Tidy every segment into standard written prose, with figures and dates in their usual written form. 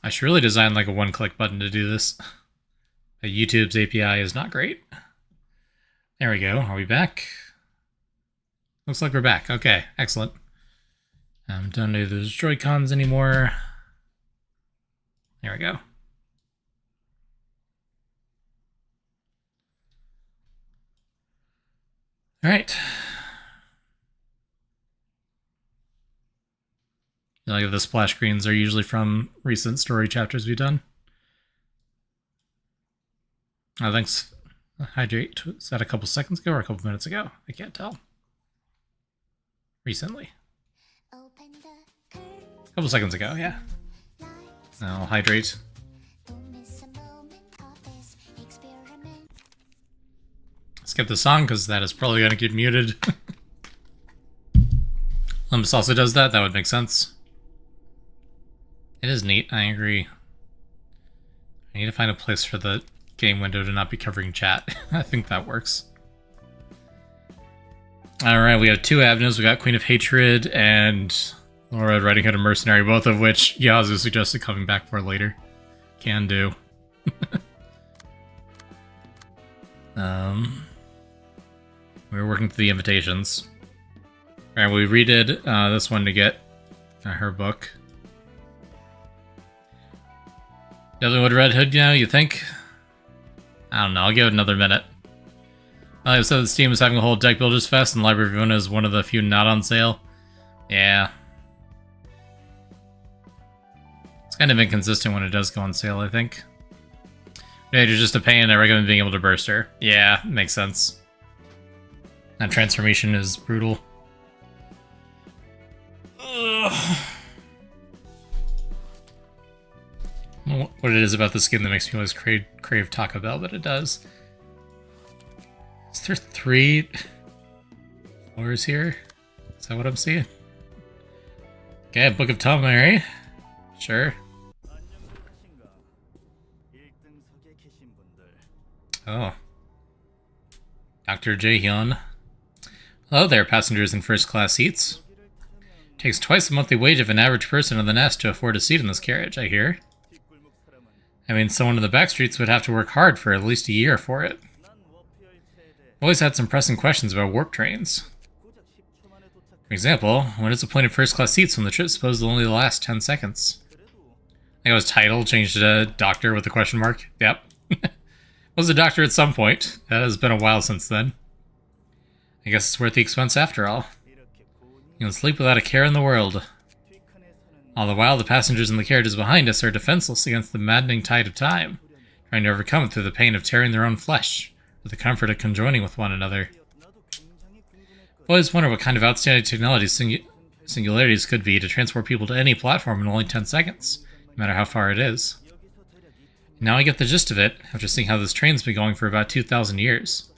I should really design like a one-click button to do this. But YouTube's API is not great. There we go. Are we back? Looks like we're back. Okay, excellent. Don't need those Joy-Cons anymore. There we go. All right. Like the splash screens are usually from recent story chapters we've done. Oh, thanks. Hydrate. Is that a couple seconds ago or a couple minutes ago? I can't tell. Recently. A couple seconds ago, yeah. I'll hydrate. Skip the song because that is probably going to get muted. Limbus also does that. That would make sense. It is neat. I agree. I need to find a place for the game window to not be covering chat. I think that works. Alright, we have two avenues. We got Queen of Hatred and Red Riding Hood and Mercenary, both of which Yazoo suggested coming back for later. Can do. We were working through the invitations. Alright, we redid this one to get her book. Definitely would Red Hood, you think? I don't know, I'll give it another minute. So the Steam is having a whole Deck Builders Fest, and Library of Ruina is one of the few not on sale. Yeah. It's kind of inconsistent when it does go on sale, I think. Maybe you're just a pain, I recommend being able to burst her. Yeah, makes sense. That transformation is brutal. Ugh. What it is about the skin that makes me always crave Taco Bell, but it does. Is there 3 floors here? Is that what I'm seeing? Okay, Book of Tomari. Sure. Oh. Dr. Jaehyun. Hello there, passengers in first-class seats. Takes twice the monthly wage of an average person in the nest to afford a seat in this carriage, I hear. I mean, someone in the back streets would have to work hard for at least a year for it. Always had some pressing questions about warp trains. For example, when is the point of first-class seats when the trip supposed to only last 10 seconds? I think it was title, changed to doctor with a question mark. Yep. Was a doctor at some point. That has been a while since then. I guess it's worth the expense after all. You can sleep without a care in the world. All the while, the passengers in the carriages behind us are defenseless against the maddening tide of time, trying to overcome it through the pain of tearing their own flesh, with the comfort of conjoining with one another. I've always wondered what kind of outstanding technology singularities could be to transport people to any platform in only 10 seconds, no matter how far it is. And now I get the gist of it, after seeing how this train's been going for about 2,000 years.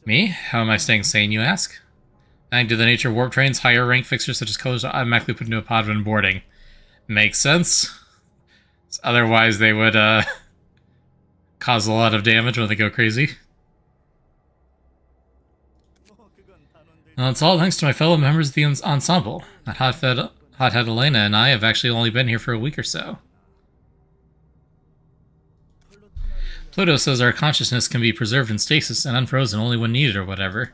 Me? How am I staying sane, you ask? Thanks to the nature of warp trains, higher rank fixtures such as colors are automatically put into a pod when boarding. Makes sense. Otherwise they would cause a lot of damage when they go crazy. Well, it's all thanks to my fellow members of the ensemble. That hothead Elena and I have actually only been here for a week or so. Pluto says our consciousness can be preserved in stasis and unfrozen only when needed or whatever.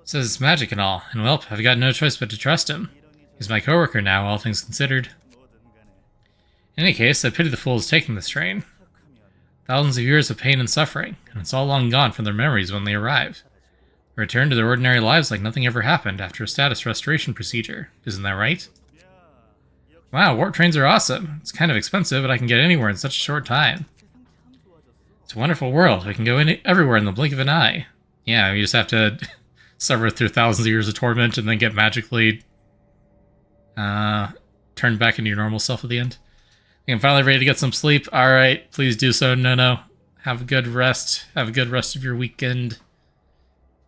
Says it's magic and all, and well, I've got no choice but to trust him. He's my coworker now, all things considered. In any case, I pity the fools taking this train. Thousands of years of pain and suffering, and it's all long gone from their memories when they arrive. They return to their ordinary lives like nothing ever happened after a status restoration procedure. Isn't that right? Wow, warp trains are awesome. It's kind of expensive, but I can get anywhere in such a short time. It's a wonderful world. We can go everywhere in the blink of an eye. Yeah, you just have to suffer through thousands of years of torment and then get magically turned back into your normal self at the end. I'm finally ready to get some sleep. Alright, please do so, No. Have a good rest. Have a good rest of your weekend.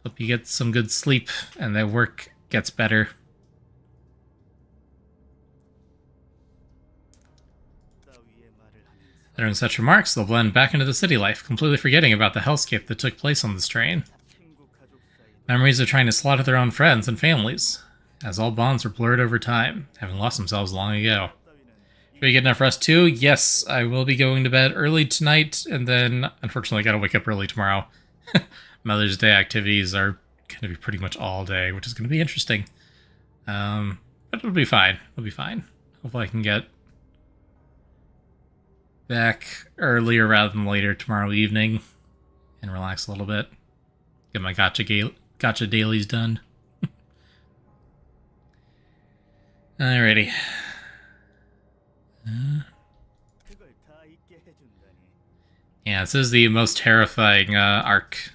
Hope you get some good sleep and that work gets better. Uttering such remarks, they'll blend back into the city life, completely forgetting about the hellscape that took place on this train. Memories of trying to slaughter their own friends and families. as all bonds were blurred over time, having lost themselves long ago. Will you get enough rest too? Yes, I will be going to bed early tonight, and then, unfortunately, I gotta wake up early tomorrow. Mother's Day activities are gonna be pretty much all day, which is gonna be interesting. But it'll be fine. It'll be fine. Hopefully I can get back earlier rather than later tomorrow evening and relax a little bit. Get my gotcha dailies done. Alrighty. Yeah, this is the most terrifying arc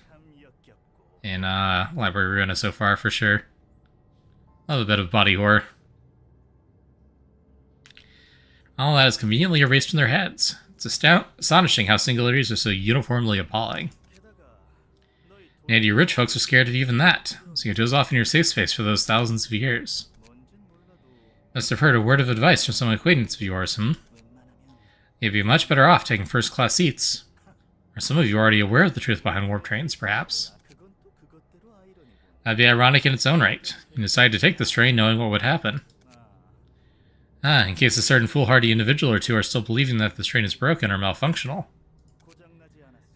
in Library of Ruina so far, for sure. Love a bit of body horror. All that is conveniently erased from their heads. It's astonishing how singularities are so uniformly appalling. And you rich folks are scared of even that, so you doze off in your safe space for those thousands of years. Must have heard a word of advice from some acquaintance of yours, You'd be much better off taking first-class seats. Or some of you are already aware of the truth behind warp trains, perhaps. That'd be ironic in its own right. You decide to take this train knowing what would happen. In case a certain foolhardy individual or two are still believing that this train is broken or malfunctional.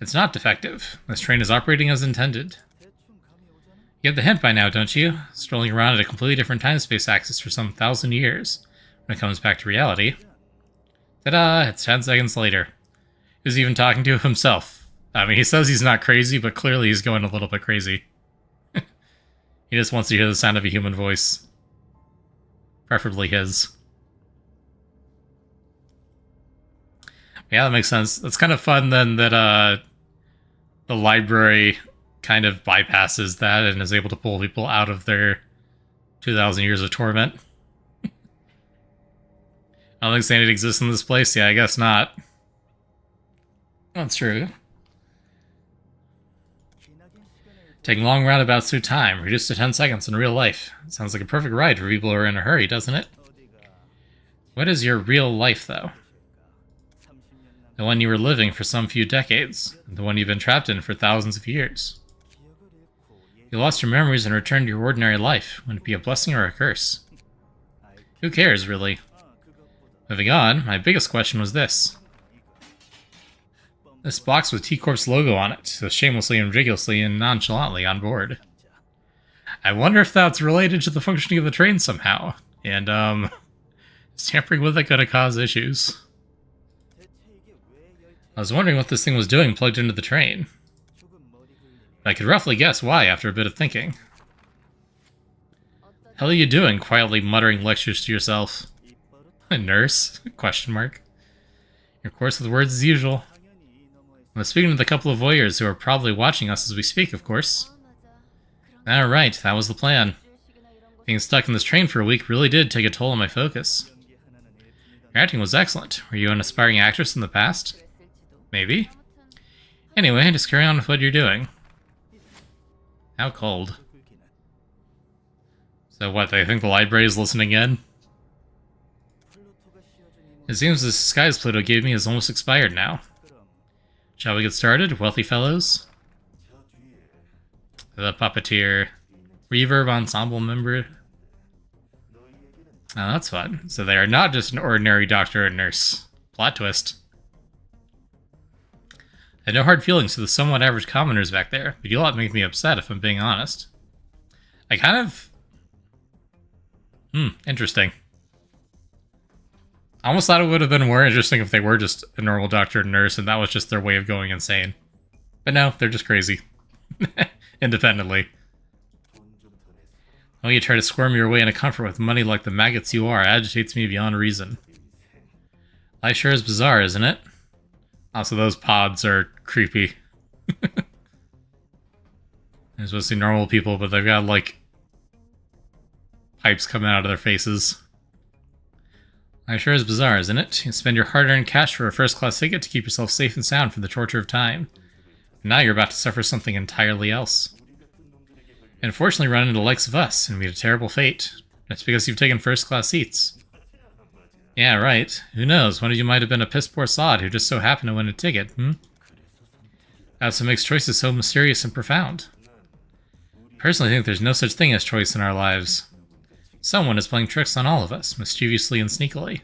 It's not defective. This train is operating as intended. You get the hint by now, don't you? Strolling around at a completely different time-space axis for some 1,000 years. When it comes back to reality. Ta-da! It's 10 seconds later. He was even talking to himself. I mean, he says he's not crazy, but clearly he's going a little bit crazy. He just wants to hear the sound of a human voice. Preferably his. Yeah, that makes sense. That's kind of fun, then, that the library kind of bypasses that and is able to pull people out of their 2,000 years of torment. I don't think sanity exists in this place. Yeah, I guess not. That's true. Taking long roundabouts through time, reduced to 10 seconds in real life. Sounds like a perfect ride for people who are in a hurry, doesn't it? What is your real life, though? The one you were living for some few decades, the one you've been trapped in for thousands of years. You lost your memories and returned to your ordinary life. Would it be a blessing or a curse? Who cares, really? Moving on, my biggest question was this. This box with T-Corp's logo on it, so shamelessly and ridiculously and nonchalantly on board. I wonder if that's related to the functioning of the train somehow, and, is tampering with it gonna cause issues? I was wondering what this thing was doing plugged into the train. I could roughly guess why after a bit of thinking. Hell are you doing? Quietly muttering lectures to yourself. A nurse? Question mark. Your course with words as usual. I'm speaking to the couple of voyeurs who are probably watching us as we speak, of course. Alright, that was the plan. Being stuck in this train for a week really did take a toll on my focus. Your acting was excellent. Were you an aspiring actress in the past? Maybe. Anyway, just carry on with what you're doing. How cold. So what, they think the library is listening in? It seems the disguise Pluto gave me is almost expired now. Shall we get started, wealthy fellows? The puppeteer. Reverb ensemble member. Oh, that's fun. So they are not just an ordinary doctor and nurse. Plot twist. I had no hard feelings for the somewhat average commoners back there, but you lot make me upset if I'm being honest. I kind of... interesting. I almost thought it would have been more interesting if they were just a normal doctor and nurse and that was just their way of going insane. But no, they're just crazy. Independently. Oh, you try to squirm your way into comfort with money like the maggots you are agitates me beyond reason. Life sure is bizarre, isn't it? Also, those pods are creepy. They're supposed to be normal people, but they've got, like, pipes coming out of their faces. Life sure is bizarre, isn't it? You spend your hard-earned cash for a first-class ticket to keep yourself safe and sound from the torture of time. And now you're about to suffer something entirely else. And unfortunately run into the likes of us and meet a terrible fate. That's because you've taken first-class seats. Yeah, right. Who knows, one of you might have been a piss-poor sod who just so happened to win a ticket, That's what makes choices so mysterious and profound. Personally, I think there's no such thing as choice in our lives. Someone is playing tricks on all of us, mischievously and sneakily.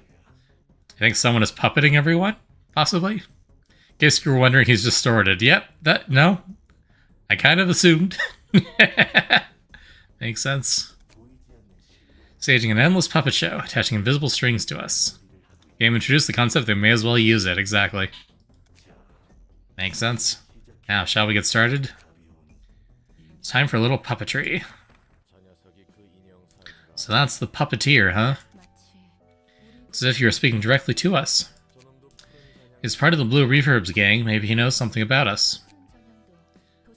I think someone is puppeting everyone? Possibly? In case you were wondering, he's distorted. Yep, no. I kind of assumed. Makes sense. Staging an endless puppet show, attaching invisible strings to us. Game introduced the concept, they may as well use it, exactly. Makes sense. Now, shall we get started? It's time for a little puppetry. So that's the puppeteer, huh? It's as if you were speaking directly to us. He's part of the Blue Reverbs gang, maybe he knows something about us.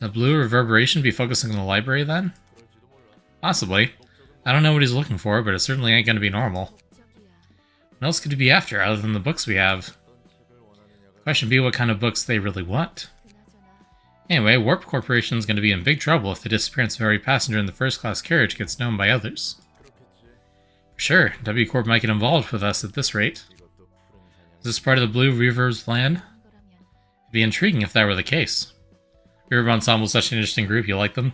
The Blue Reverberation be focusing on the library then? Possibly. I don't know what he's looking for, but it certainly ain't gonna be normal. What else could he be after, other than the books we have? Question be what kind of books they really want. Anyway, Warp Corporation's gonna be in big trouble if the disappearance of every passenger in the first-class carriage gets known by others. For sure, W Corp might get involved with us at this rate. Is this part of the Blue Reverb's plan? It'd be intriguing if that were the case. Reverb Ensemble's such an interesting group, you like them?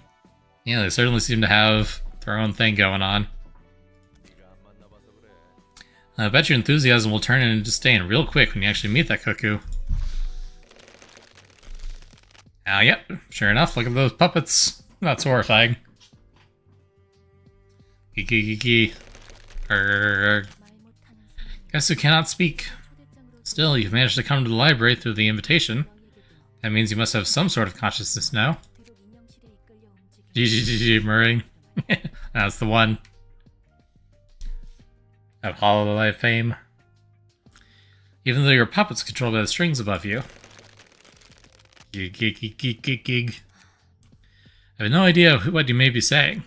Yeah, they certainly seem to have their own thing going on. I bet your enthusiasm will turn into disdain real quick when you actually meet that cuckoo. Ah, yep, sure enough, look at those puppets. That's horrifying. Geeky. Guess who cannot speak? Still, you've managed to come to the library through the invitation. That means you must have some sort of consciousness now. GGGG Murray. That's the one. Of Hololive fame. Even though your puppet's controlled by the strings above you. Gig. I have no idea what you may be saying.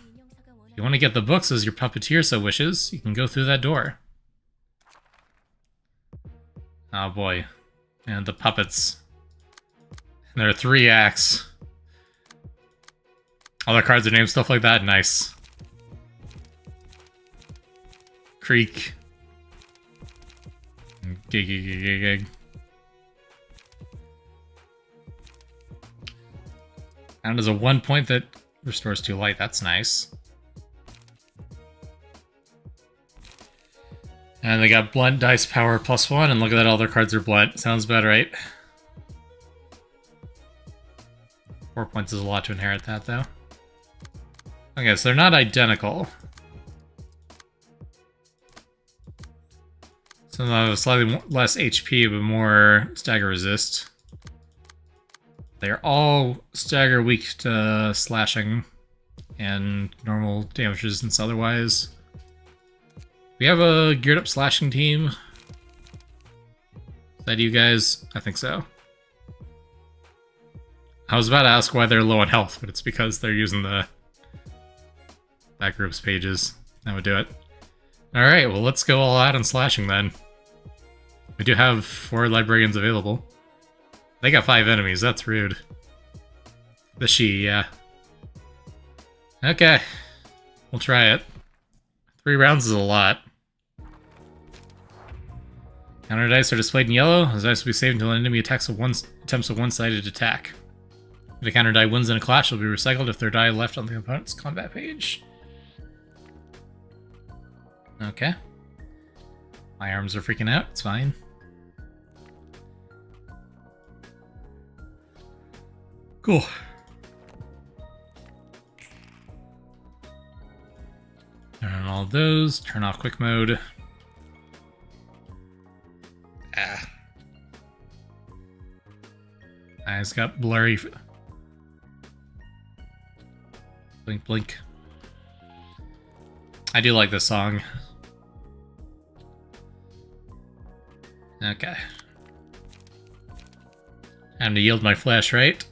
If you want to get the books as your puppeteer so wishes, you can go through that door. Oh boy. And the puppets. And there are 3 acts. All their cards are named, stuff like that. Nice. Creak. Gig. And there's a 1 point that restores 2 light. That's nice. And they got blunt dice power +1, and look at that, all their cards are blunt. Sounds about right. 4 points is a lot to inherit that, though. Okay, so they're not identical. Some have slightly less HP, but more stagger resist. They're all stagger weak to slashing and normal damage resistance otherwise. We have a geared up slashing team. Is that you guys? I think so. I was about to ask why they're low on health, but it's because they're using that group's pages. That would do it. Alright, well let's go all out on slashing then. We do have 4 librarians available. They got 5 enemies, that's rude. The she, yeah. Okay. We'll try it. 3 rounds is a lot. Counter dice are displayed in yellow. Those dice will be saved until an enemy attempts a one-sided attack. If a counter die wins in a clash, it will be recycled if their die left on the opponent's combat page. Okay. My arms are freaking out, it's fine. Cool. Turn on all those, turn off quick mode. Eyes got blurry. Blink, blink. I do like this song. Okay. Time to yield my flash, right?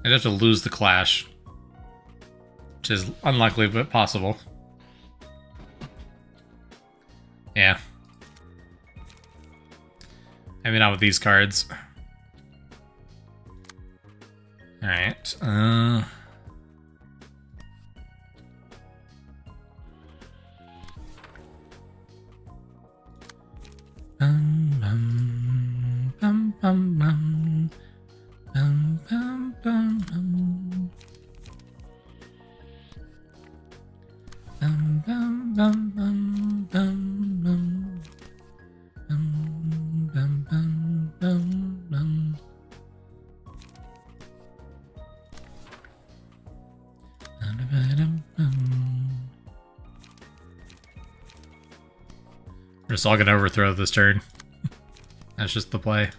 I'd have to lose the clash. Which is unlikely, but possible. Yeah. Maybe not with these cards. Alright, bum, bum. Bum, bum, bum, bum. Bum, bum, bum, bum, bum, bum. Bum, bum, bum, bum, bum. We're just all gonna overthrow this turn. That's just the play.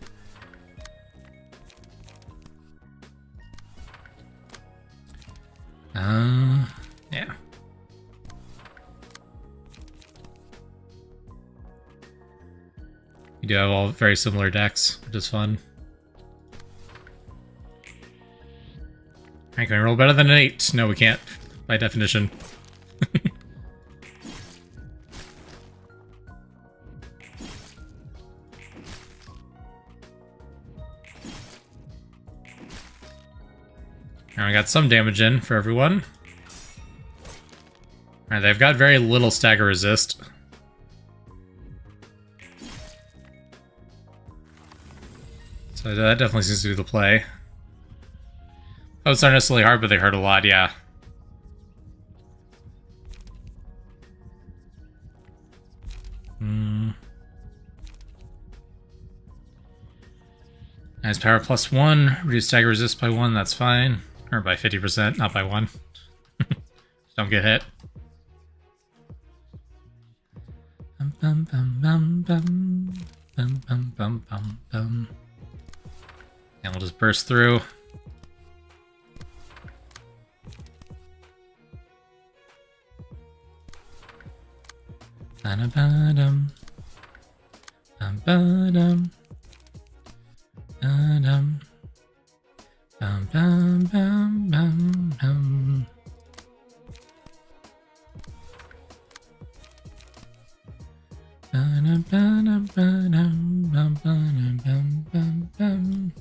Yeah. You do have all very similar decks, which is fun. Alright, can we roll better than an 8? No, we can't, by definition. Alright, we got some damage in for everyone. Alright, they've got very little stagger resist. So that definitely seems to be the play. Oh, it's not necessarily hard, but they hurt a lot, yeah. Nice power +1, reduce stagger resist by 1, that's fine. Or by 50%, not by 1. Don't get hit. Bum, bum, bum, bum, bum. Bum, bum, bum, bum, bum. And we'll just burst through. Ba-da-ba-dum. Bum-ba-dum. Ba-dum. Bum-bum-bum-bum-bum. Ba-da-ba-da-ba-dum-bum-ba-dum-bum-bum-bum.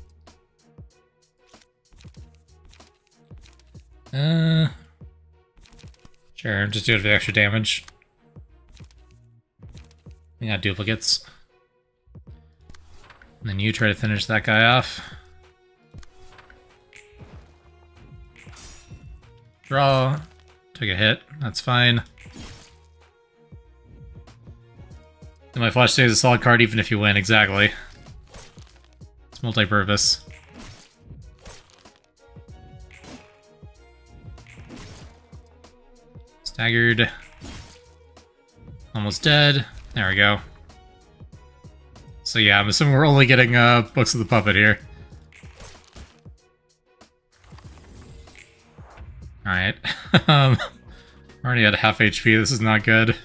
Sure, just do it for the extra damage. We got duplicates. And then you try to finish that guy off. Draw. Took a hit. That's fine. And my flash stays a solid card even if you win, exactly. It's multi-purpose. Staggered. Almost dead. There we go. So yeah, I'm assuming we're only getting Books of the Puppet here. Alright. Already at half HP, this is not good.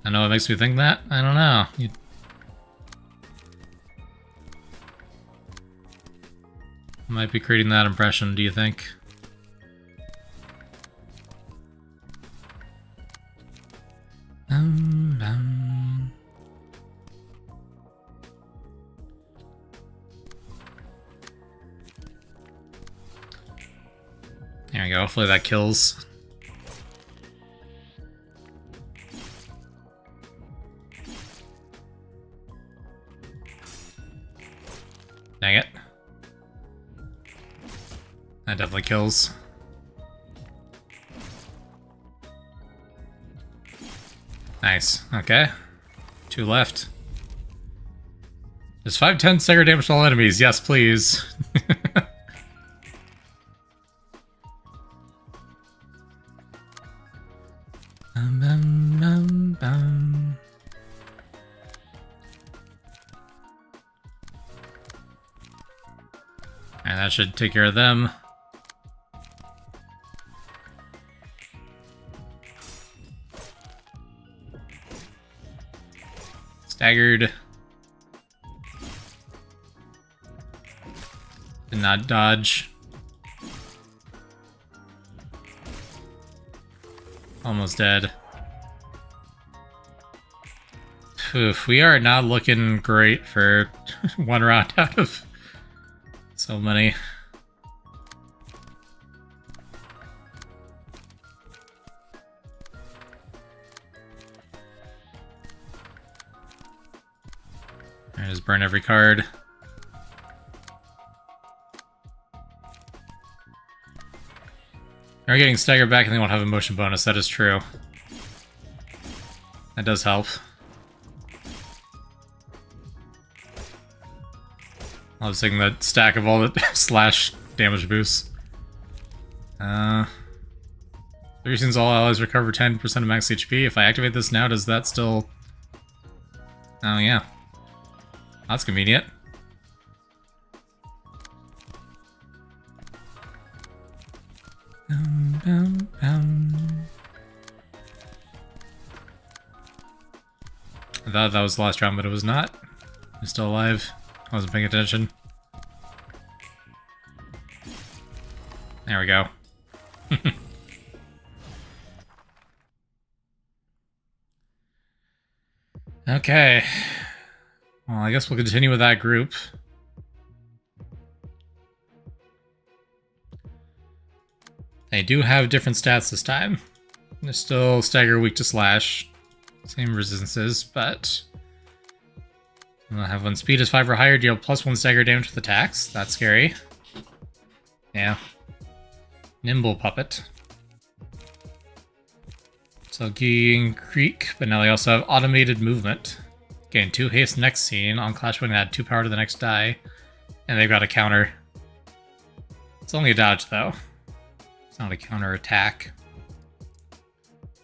I know what makes me think that. I don't know. Might be creating that impression, do you think? There we go, hopefully that kills. Dang it. That definitely kills. Nice. Okay. 2 left. Does 5/10 stagger damage to all enemies? Yes, please. Bum, bum, bum, bum. And that should take care of them. Staggered. Did not dodge. Almost dead. Oof, we are not looking great for one round out of so many. Alright, just burn every card. They're getting staggered back and they won't have a motion bonus, that is true. That does help. I was taking the stack of all the slash damage boosts. 3 seconds all allies recover 10% of max HP. If I activate this now, does that still... Oh yeah. That's convenient. I thought that was the last round, but it was not. I'm still alive. I wasn't paying attention. There we go. Okay. Well, I guess we'll continue with that group. They do have different stats this time. They're still stagger weak to slash. Same resistances, but... I'll have when speed is 5 or higher, deal +1 stagger damage with attacks. That's scary. Yeah. Nimble Puppet. So Geeing Creek, but now they also have automated movement. Gain 2 haste next scene. On Clash Wing, add 2 power to the next die. And they've got a counter. It's only a dodge, though. It's not a counter attack.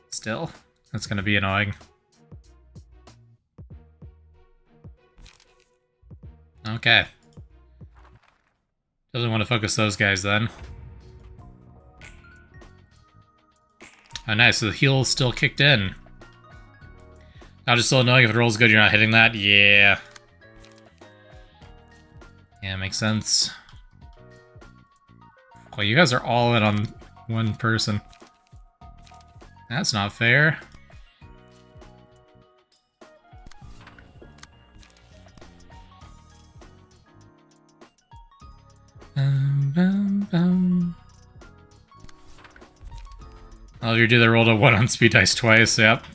Still, that's going to be annoying. Okay. Doesn't want to focus those guys then. Oh nice, so the heal still kicked in. Now just still annoying if it rolls good, you're not hitting that? Yeah. Yeah, makes sense. Well, you guys are all in on one person. That's not fair. Oh, you did the roll to 1 on speed dice twice, yep.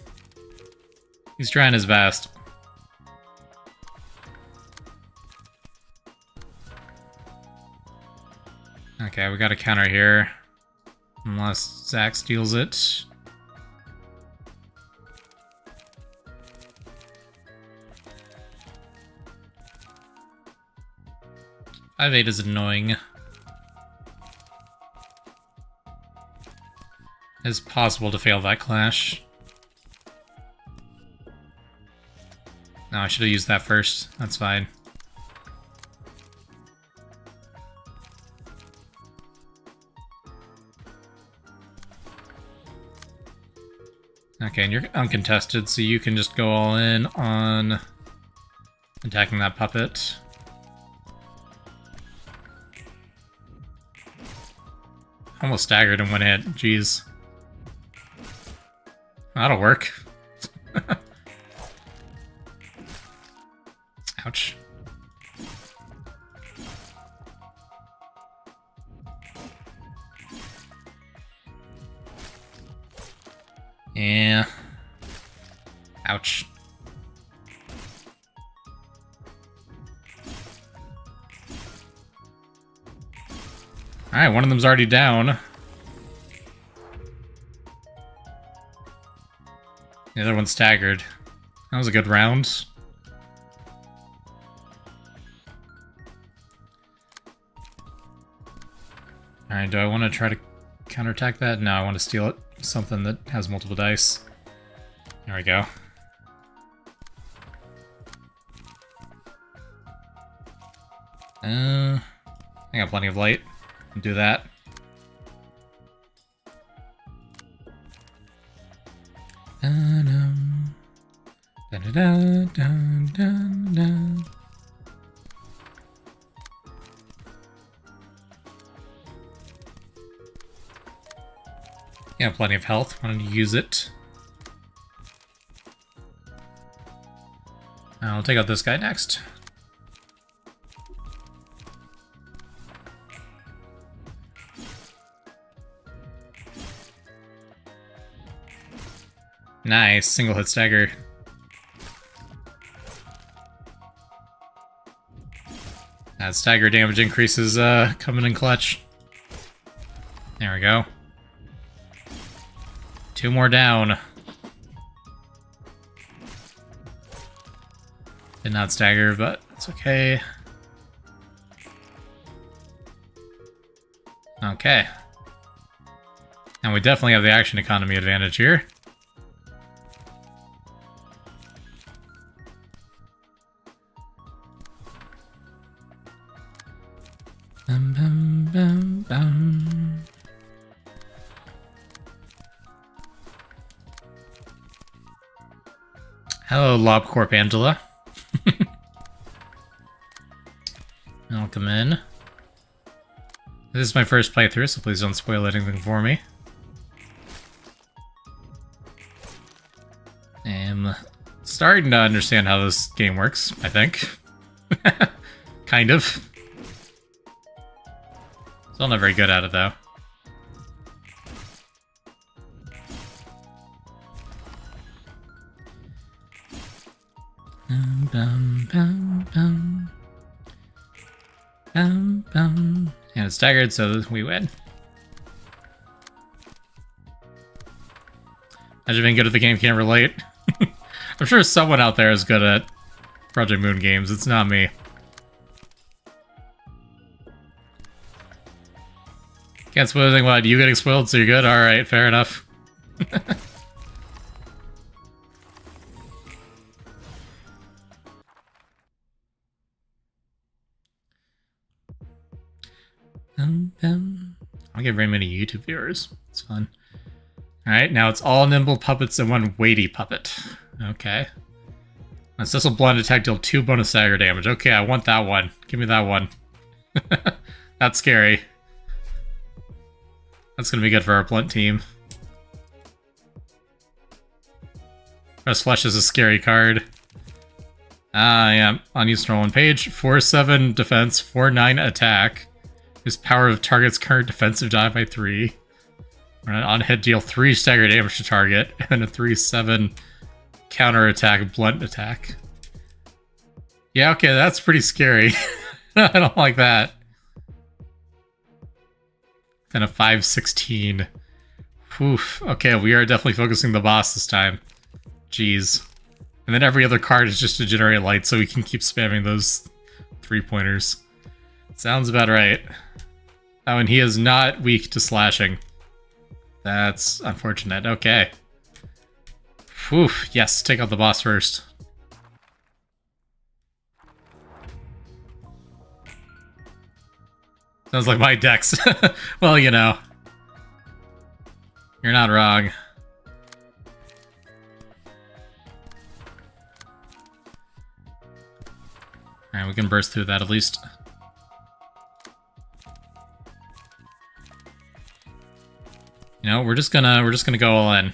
He's trying his best. Okay, we got a counter here. Unless Zach steals it. Five eight is annoying. It's possible to fail that clash. No, I should have used that first. That's fine. Okay, and you're uncontested, so you can just go all in on attacking that puppet. Almost staggered in one hit. Jeez. That'll work. Ouch. Yeah. Ouch. Alright, one of them's already down. The other one's staggered. That was a good round. Alright, do I want to try to counterattack that? No, I want to steal it. Something that has multiple dice. There we go. I got plenty of light. I'll do that. Yeah, plenty of health. Wanted to use it. I'll take out this guy next. Nice, single hit stagger. That stagger damage increases coming in clutch. There we go. 2 more down. Did not stagger, but it's okay. Okay. And we definitely have the action economy advantage here. Bum, bum, bum, bum. Hello, LobCorp Angela. Welcome in. This is my first playthrough, so please don't spoil anything for me. I'm starting to understand how this game works, I think. Kind of. Still not very good at it, though. Bum, bum, bum. Bum, bum. And it's staggered, so we win. Imagine being good at the game, can't relate. I'm sure someone out there is good at Project Moon games. It's not me. Can't spoil anything. What? You getting spoiled, so you're good? Alright, fair enough. I don't get very many YouTube viewers. It's fun. Alright, now it's all nimble puppets and 1 weighty puppet. Okay. My Cecil Blunt attack deal 2 bonus stagger damage. Okay, I want that one. Give me that one. That's scary. That's gonna be good for our Blunt team. Press Flesh is a scary card. Yeah, unused on 1 page. 4/7 defense, 4/9 attack. His power of target's current defensive die by 3. On hit, deal 3 stagger damage to target, and a 3/7 counter attack, blunt attack. Yeah, okay, that's pretty scary. I don't like that. Then a 5/16. Oof. Okay, we are definitely focusing the boss this time. Jeez. And then every other card is just to generate light, so we can keep spamming those 3-pointers. Sounds about right. Oh, and he is not weak to slashing. That's unfortunate. Okay. Whew. Yes, take out the boss first. Sounds like my decks. Well, you know. You're not wrong. Alright, we can burst through that at least. You know, we're just gonna go all in.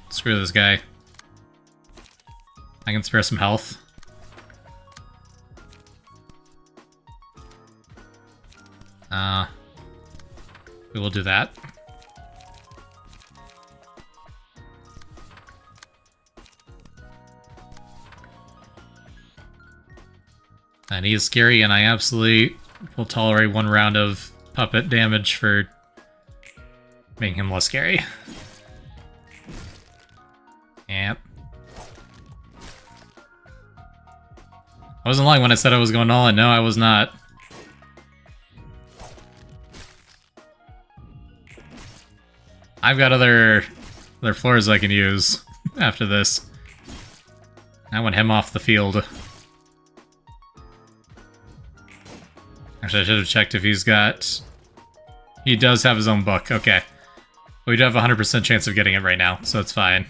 Screw this guy. I can spare some health. We will do that. And he is scary, and I absolutely will tolerate 1 round of puppet damage for making him less scary. Yep. I wasn't lying when I said I was going all in. No, I was not. I've got other floors I can use after this. I want him off the field. Actually, I should have checked if he's got... He does have his own book. Okay. We do have a 100% chance of getting it right now, so it's fine.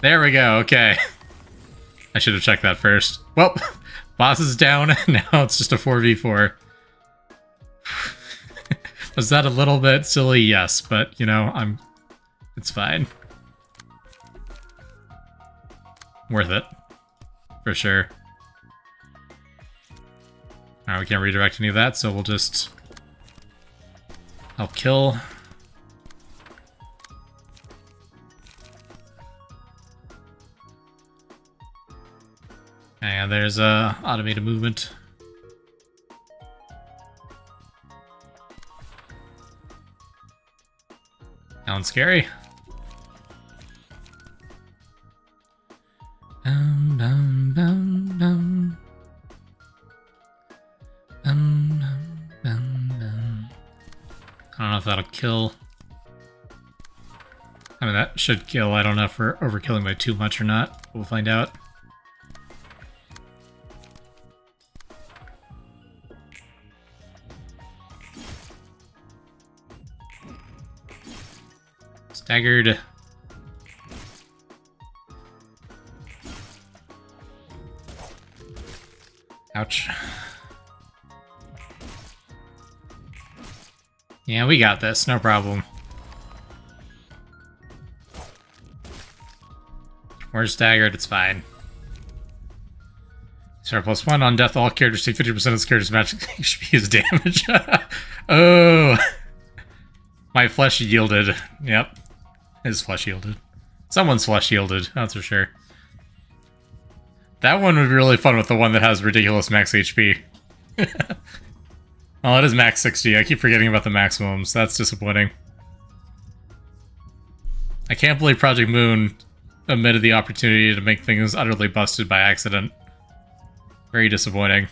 There we go. Okay. I should have checked that first. Well, boss is down. Now it's just a 4v4. Was that a little bit silly? Yes, but, you know, it's fine. Worth it. For sure. Alright, we can't redirect any of that, so we'll just... help kill. And there's automated movement. Sounds scary. Bum, bum, bum, bum. Bum, bum, bum, bum. I don't know if that'll kill. I mean, that should kill. I don't know if we're overkilling by too much or not. We'll find out. Staggered. Ouch. Yeah, we got this. No problem. We're staggered. It's fine. Sorry, +1 on death. All characters take 50% of this character's magic HP as damage. Oh. My flesh yielded. Yep. His flesh yielded. Someone's flesh yielded. That's for sure. That one would be really fun with the one that has ridiculous max HP. Well, it is max 60. I keep forgetting about the maximums. That's disappointing. I can't believe Project Moon omitted the opportunity to make things utterly busted by accident. Very disappointing.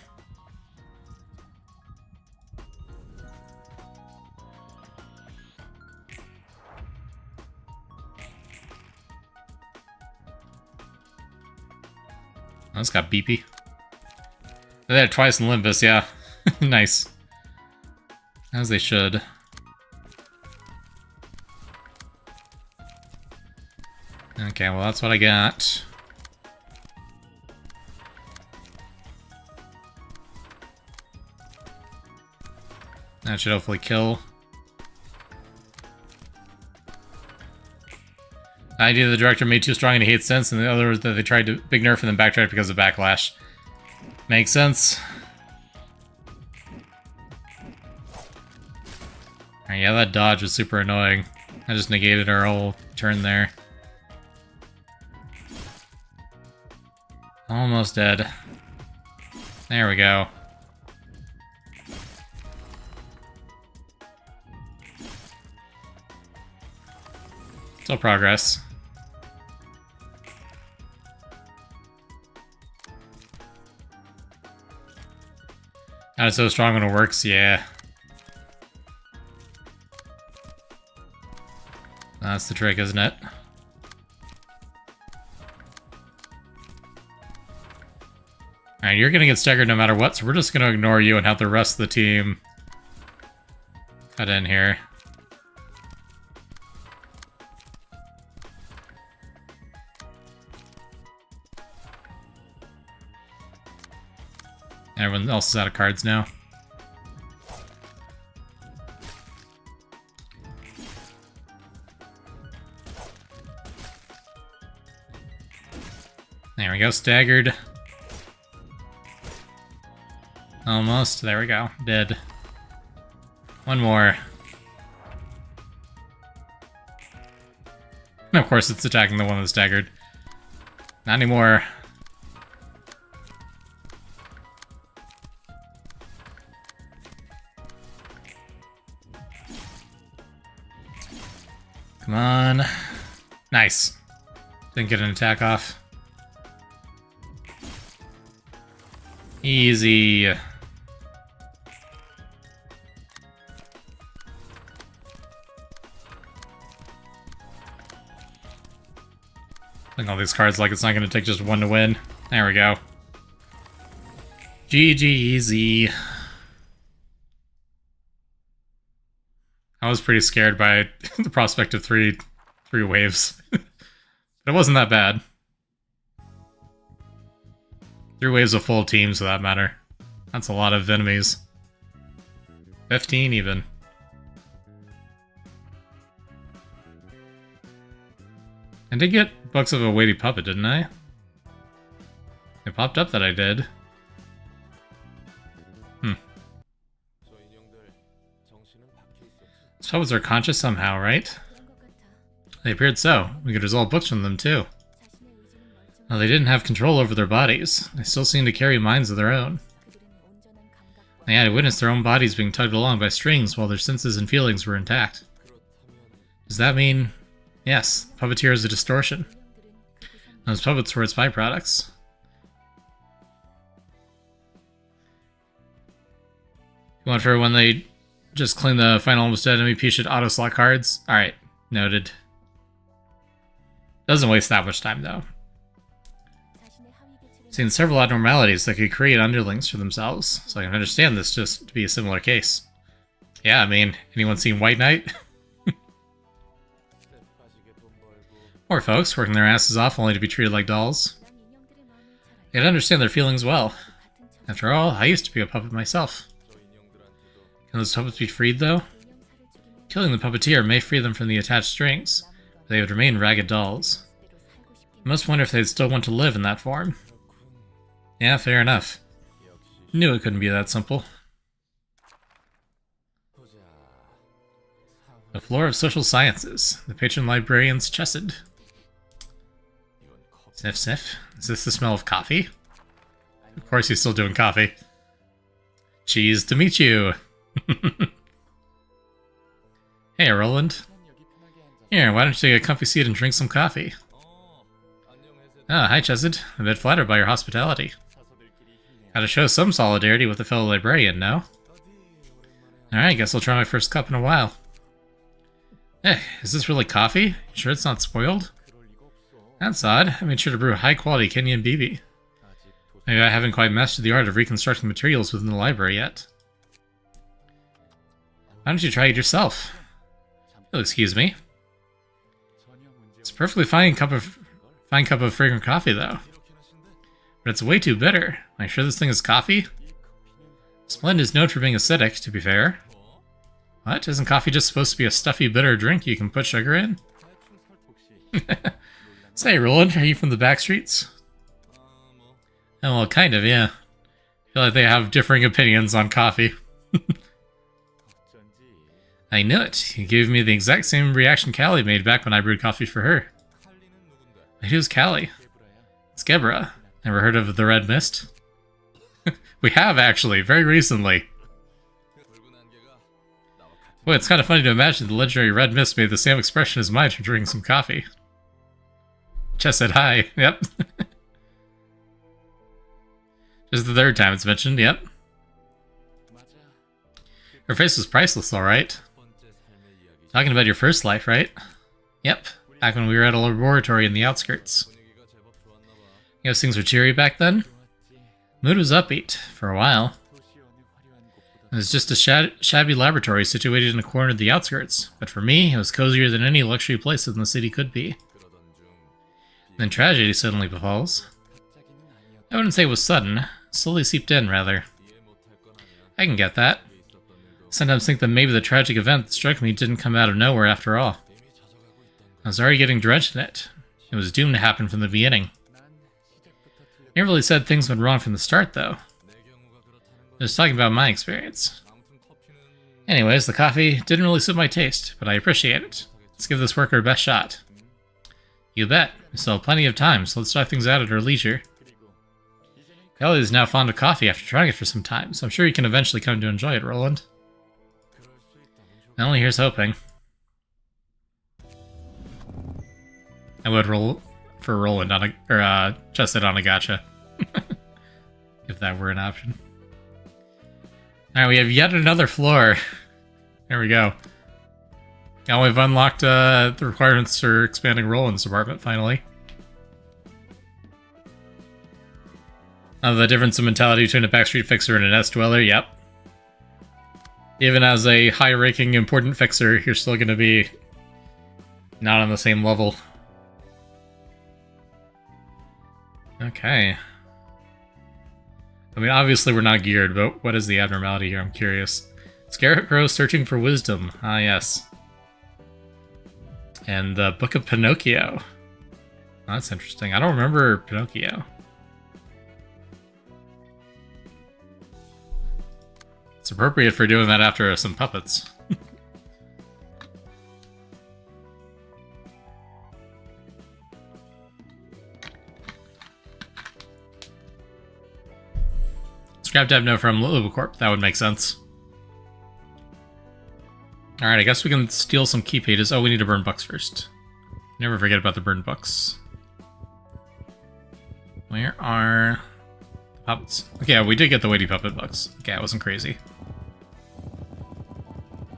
Oh, it's got beepy. They had it twice in Olympus, yeah. Nice. As they should. Okay, well that's what I got. That should hopefully kill. The idea the director made too strong and he hates sense, and the other was that they tried to big nerf and then backtrack because of backlash. Makes sense. Alright, yeah, that dodge was super annoying. I just negated our whole turn there. Almost dead. There we go. Still progress. Not so strong when it works, yeah. That's the trick, isn't it? Alright, you're gonna get staggered no matter what, so we're just gonna ignore you and have the rest of the team cut in here. Everyone else is out of cards now. There we go, staggered. Almost, there we go, dead. One more. And of course it's attacking the one that's staggered. Not anymore. Come on. Nice. Didn't get an attack off. Easy. Playing all these cards like it's not going to take just one to win. There we go. GG easy. I was pretty scared by the prospect of three waves. But it wasn't that bad. 3 waves of full teams, for that matter. That's a lot of enemies. 15 even. I did get books of a weighty puppet, didn't I? It popped up that I did. These puppets are conscious somehow, right? They appeared so. We could resolve books from them too. Well, they didn't have control over their bodies. They still seemed to carry minds of their own. They had to witness their own bodies being tugged along by strings while their senses and feelings were intact. Does that mean... Yes, puppeteer is a distortion. Those puppets were its byproducts. You want for when they just clean the final almost dead MVP should auto-slot cards? Alright, noted. Doesn't waste that much time, though. Seen several abnormalities that could create underlings for themselves, so I can understand this just to be a similar case. Yeah, I mean, anyone seen White Knight? Poor folks, working their asses off only to be treated like dolls. They'd understand their feelings well. After all, I used to be a puppet myself. Can those puppets be freed, though? Killing the puppeteer may free them from the attached strings, but they would remain ragged dolls. I must wonder if they'd still want to live in that form. Yeah, fair enough. Knew it couldn't be that simple. The floor of social sciences. The patron librarian's chested. Sniff, sniff. Is this the smell of coffee? Of course he's still doing coffee. Cheese to meet you. Hey, Roland. Here, why don't you take a comfy seat and drink some coffee? Ah, hi, Chesed. I'm a bit flattered by your hospitality. Gotta show some solidarity with a fellow librarian, no? Alright, guess I'll try my first cup in a while. Eh, is this really coffee? You sure it's not spoiled? That's odd. I made sure to brew high-quality Kenyan BB. Maybe I haven't quite mastered the art of reconstructing materials within the library yet. Why don't you try it yourself? You'll excuse me. It's a perfectly fine cup of fragrant coffee, though. But it's way too bitter. Am I sure this thing is coffee? Splend is known for being acidic, to be fair. What? Isn't coffee just supposed to be a stuffy, bitter drink you can put sugar in? Say, Roland, are you from the back streets? Oh, well, kind of, yeah. I feel like they have differing opinions on coffee. I knew it. You gave me the exact same reaction Callie made back when I brewed coffee for her. Who's Callie? It's Gebra. Never heard of the Red Mist? We have, actually, very recently. Boy, it's kind of funny to imagine the legendary Red Mist made the same expression as mine for drinking some coffee. Chess said hi. Yep. Just the third time it's mentioned, yep. Her face was priceless, alright. Talking about your first life, right? Yep. Back when we were at a laboratory in the outskirts. Guess things were cheery back then? Mood was upbeat, for a while. It was just a shabby laboratory situated in a corner of the outskirts, but for me, it was cozier than any luxury place in the city could be. Then tragedy suddenly befalls. I wouldn't say it was sudden, slowly seeped in, rather. I can get that. Sometimes think that maybe the tragic event that struck me didn't come out of nowhere after all. I was already getting drenched in it. It was doomed to happen from the beginning. Never really said things went wrong from the start, though. Just talking about my experience. Anyways, the coffee didn't really suit my taste, but I appreciate it. Let's give this work our best shot. You bet. We still have plenty of time, so let's try things out at our leisure. Kelly is now fond of coffee after trying it for some time, so I'm sure you can eventually come to enjoy it, Roland. Only here's hoping. I would roll for Roland on Chesed on a gacha. If that were an option. Alright, we have yet another floor. There we go. Now we've unlocked the requirements for expanding Roland's apartment, finally. The difference in mentality between a backstreet fixer and an S-dweller, yep. Even as a high-ranking important fixer, you're still going to be not on the same level. Okay. I mean, obviously we're not geared, but what is the abnormality here? I'm curious. Scarecrow searching for wisdom. Ah, yes. And the Book of Pinocchio. Oh, that's interesting. I don't remember Pinocchio. It's appropriate for doing that after some puppets. Scrap Devno from Lubacorp. That would make sense. Alright, I guess we can steal some key pages. Oh, we need to burn bucks first. Never forget about the burned bucks. Where are the puppets? Okay, yeah, we did get the weighty puppet bucks. Okay, I wasn't crazy.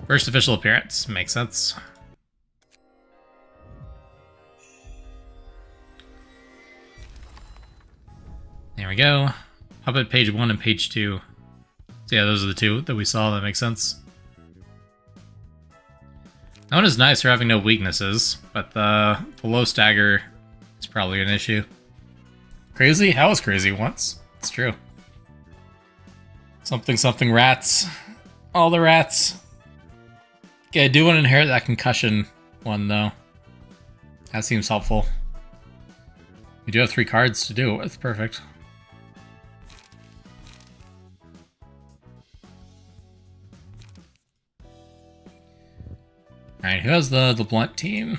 First official appearance. Makes sense. There we go. Puppet page 1 and page 2. So yeah, those are the two that we saw. That makes sense. That one is nice for having no weaknesses, but the low stagger is probably an issue. Crazy? How was crazy once? It's true. Something something rats. All the rats. Okay, I do want to inherit that concussion one, though. That seems helpful. We do have 3 cards to do it with. Perfect. Alright, who has the blunt team?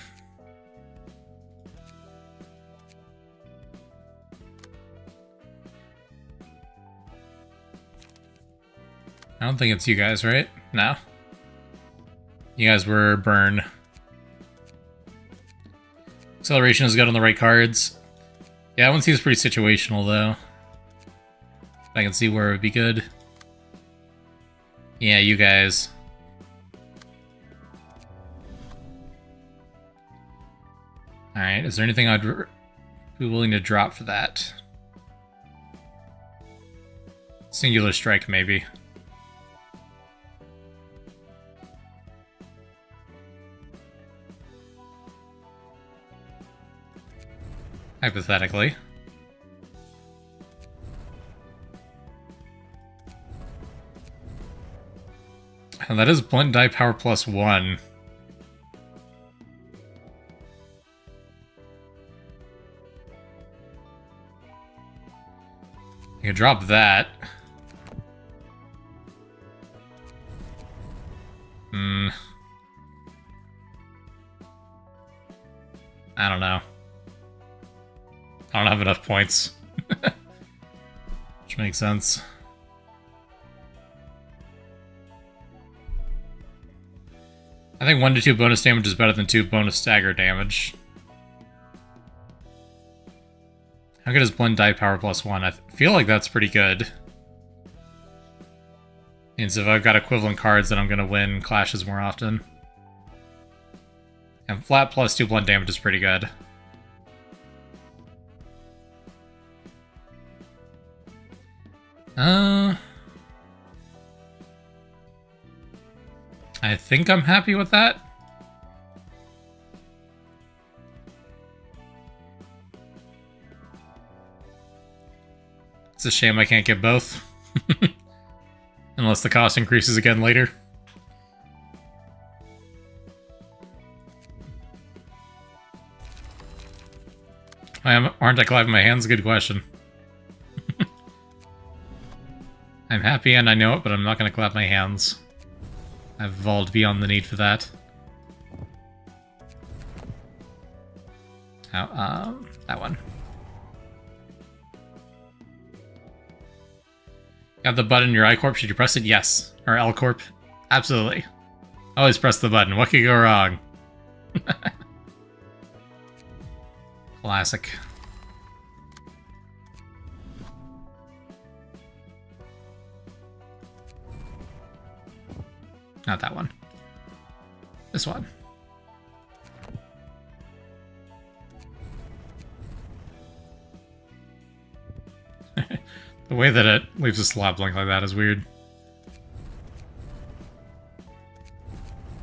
I don't think it's you guys, right? No. You guys were burn. Acceleration is good on the right cards. Yeah, that one seems pretty situational, though. I can see where it would be good. Yeah, you guys. Alright, is there anything I'd be willing to drop for that? Singular strike, maybe. Hypothetically. And that is blunt die power +1. You can drop that. I don't know. I don't have enough points. Which makes sense. I think 1 to 2 bonus damage is better than 2 bonus stagger damage. How good is blend die power +1? I feel like that's pretty good. Means if I've got equivalent cards, then I'm going to win clashes more often. And flat +2 blend damage is pretty good. I think I'm happy with that. It's a shame I can't get both. Unless the cost increases again later. Aren't I clapping my hands? Good question. I'm happy and I know it, but I'm not going to clap my hands. I've evolved beyond the need for that. Oh, that one. Got the button in your I-Corp, should you press it? Yes. Or L-Corp? Absolutely. Always press the button, what could go wrong? Classic. Not that one. This one. The way that it leaves a slot blank like that is weird.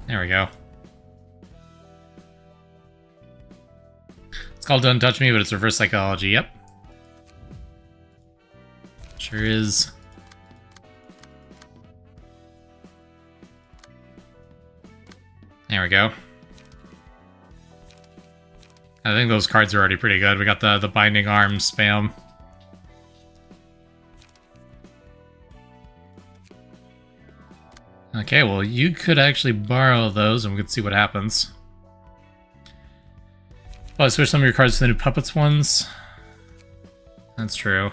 There we go. It's called Don't Touch Me, but it's reverse psychology. Yep. Sure is. There we go. I think those cards are already pretty good. We got the Binding Arms spam. Okay, well, you could actually borrow those and we could see what happens. Oh, switch some of your cards to the new Puppets ones. That's true.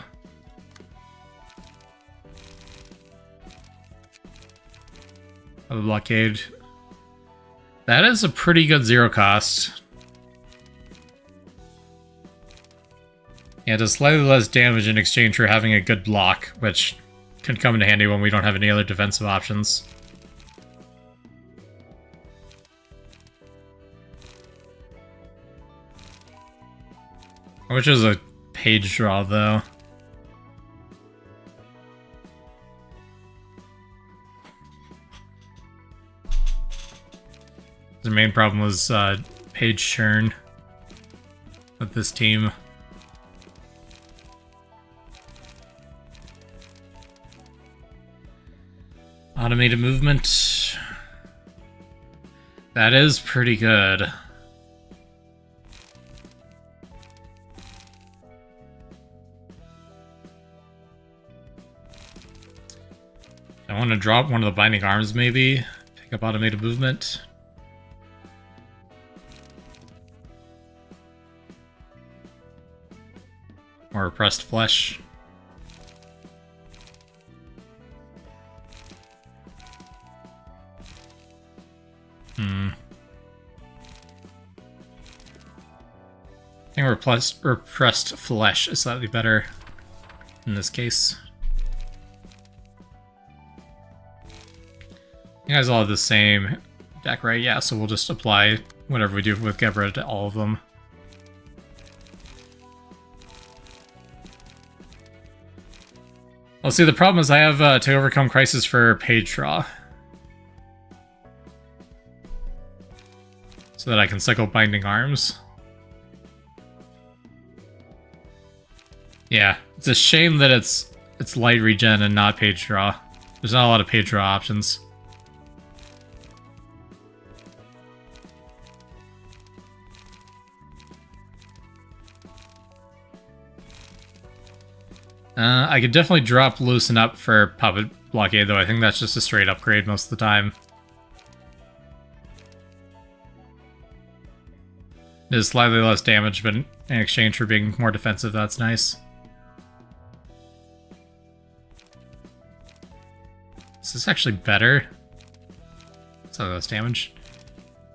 of the blockade. That is a pretty good zero cost. Yeah, it does slightly less damage in exchange for having a good block, which can come in handy when we don't have any other defensive options. Which is a page draw, though. The main problem was page churn with this team. Automated movement. That is pretty good. I want to drop one of the binding arms, maybe. Pick up automated movement. Or repressed flesh. I think repressed flesh is slightly better in this case. You guys all have the same deck, right? Yeah, so we'll just apply whatever we do with Gebra to all of them. Well, see, the problem is I have to overcome Crisis for page draw. So that I can cycle Binding Arms. Yeah, it's a shame that it's light regen and not page draw. There's not a lot of page draw options. I could definitely drop Loosen Up for Puppet Blockade, though I think that's just a straight upgrade most of the time. It is slightly less damage, but in exchange for being more defensive, that's nice. Is this actually better? So less damage.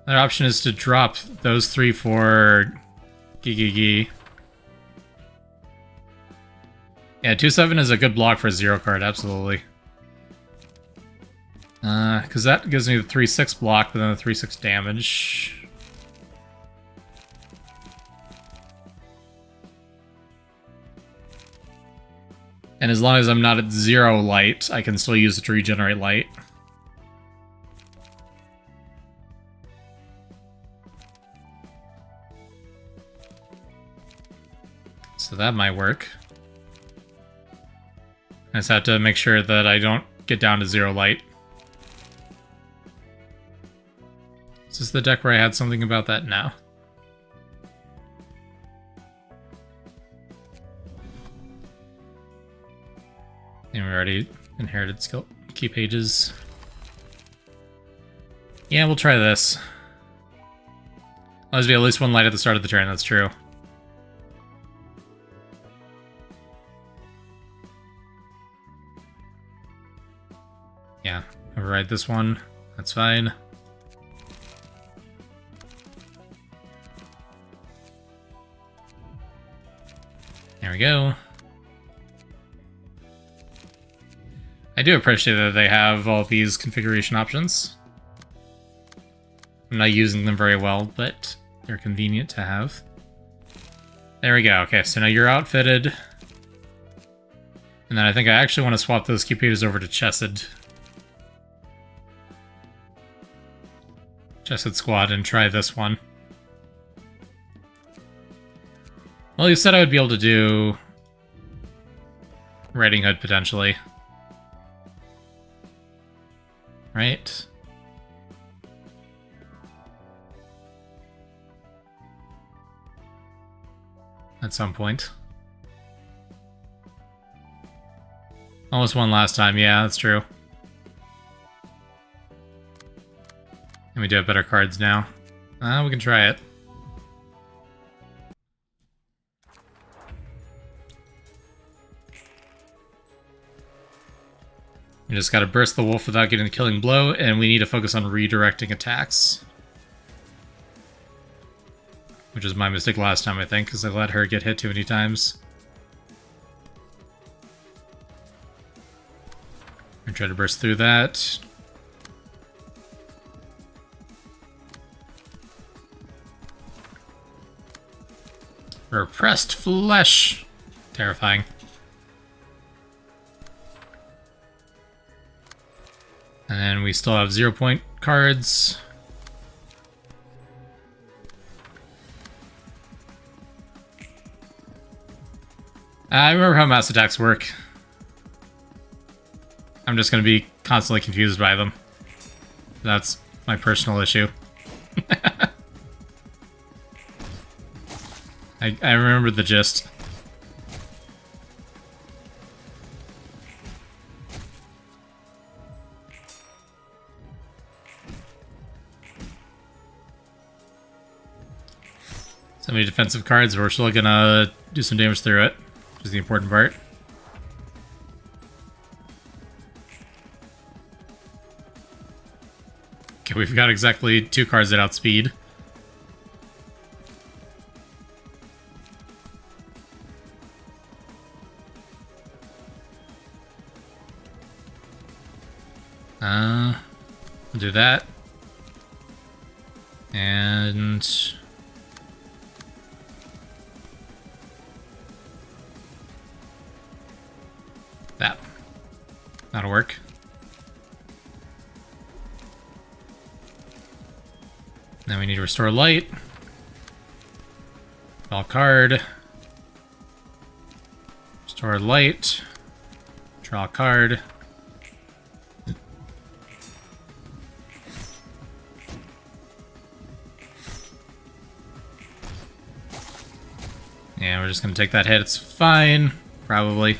Another option is to drop those three for Gigi. Yeah, 2/7 is a good block for a 0 card, absolutely. Because that gives me the 3/6 block, but then the 3/6 damage. And as long as I'm not at 0 light, I can still use it to regenerate light. So that might work. I just have to make sure that I don't get down to 0 light. Is this the deck where I had something about that? No. And we already inherited skill key pages. Yeah, we'll try this. Always be at least 1 light at the start of the turn, that's true. Yeah, override this one. That's fine. There we go. I do appreciate that they have all these configuration options. I'm not using them very well, but they're convenient to have. There we go. Okay, so now you're outfitted. And then I think I actually want to swap those key pages over to Chesed. Chesed Squad and try this one. Well, you said I would be able to do Riding Hood potentially. Right? At some point. Almost won last time, yeah, that's true. And we do have better cards now. We can try it. We just gotta burst the wolf without getting the killing blow, and we need to focus on redirecting attacks. Which is my mistake last time, I think, because I let her get hit too many times. And try to burst through that. Repressed flesh. Terrifying. And then we still have 0-point cards. I remember how mass attacks work. I'm just going to be constantly confused by them. That's my personal issue. I remember the gist. So many defensive cards, but we're still gonna do some damage through it, which is the important part. Okay, we've got exactly 2 cards that outspeed. We'll do that. And that. That'll work. Then we need to restore light. Draw a card. Restore light. Draw a card. Yeah, we're just gonna take that hit. It's fine, probably.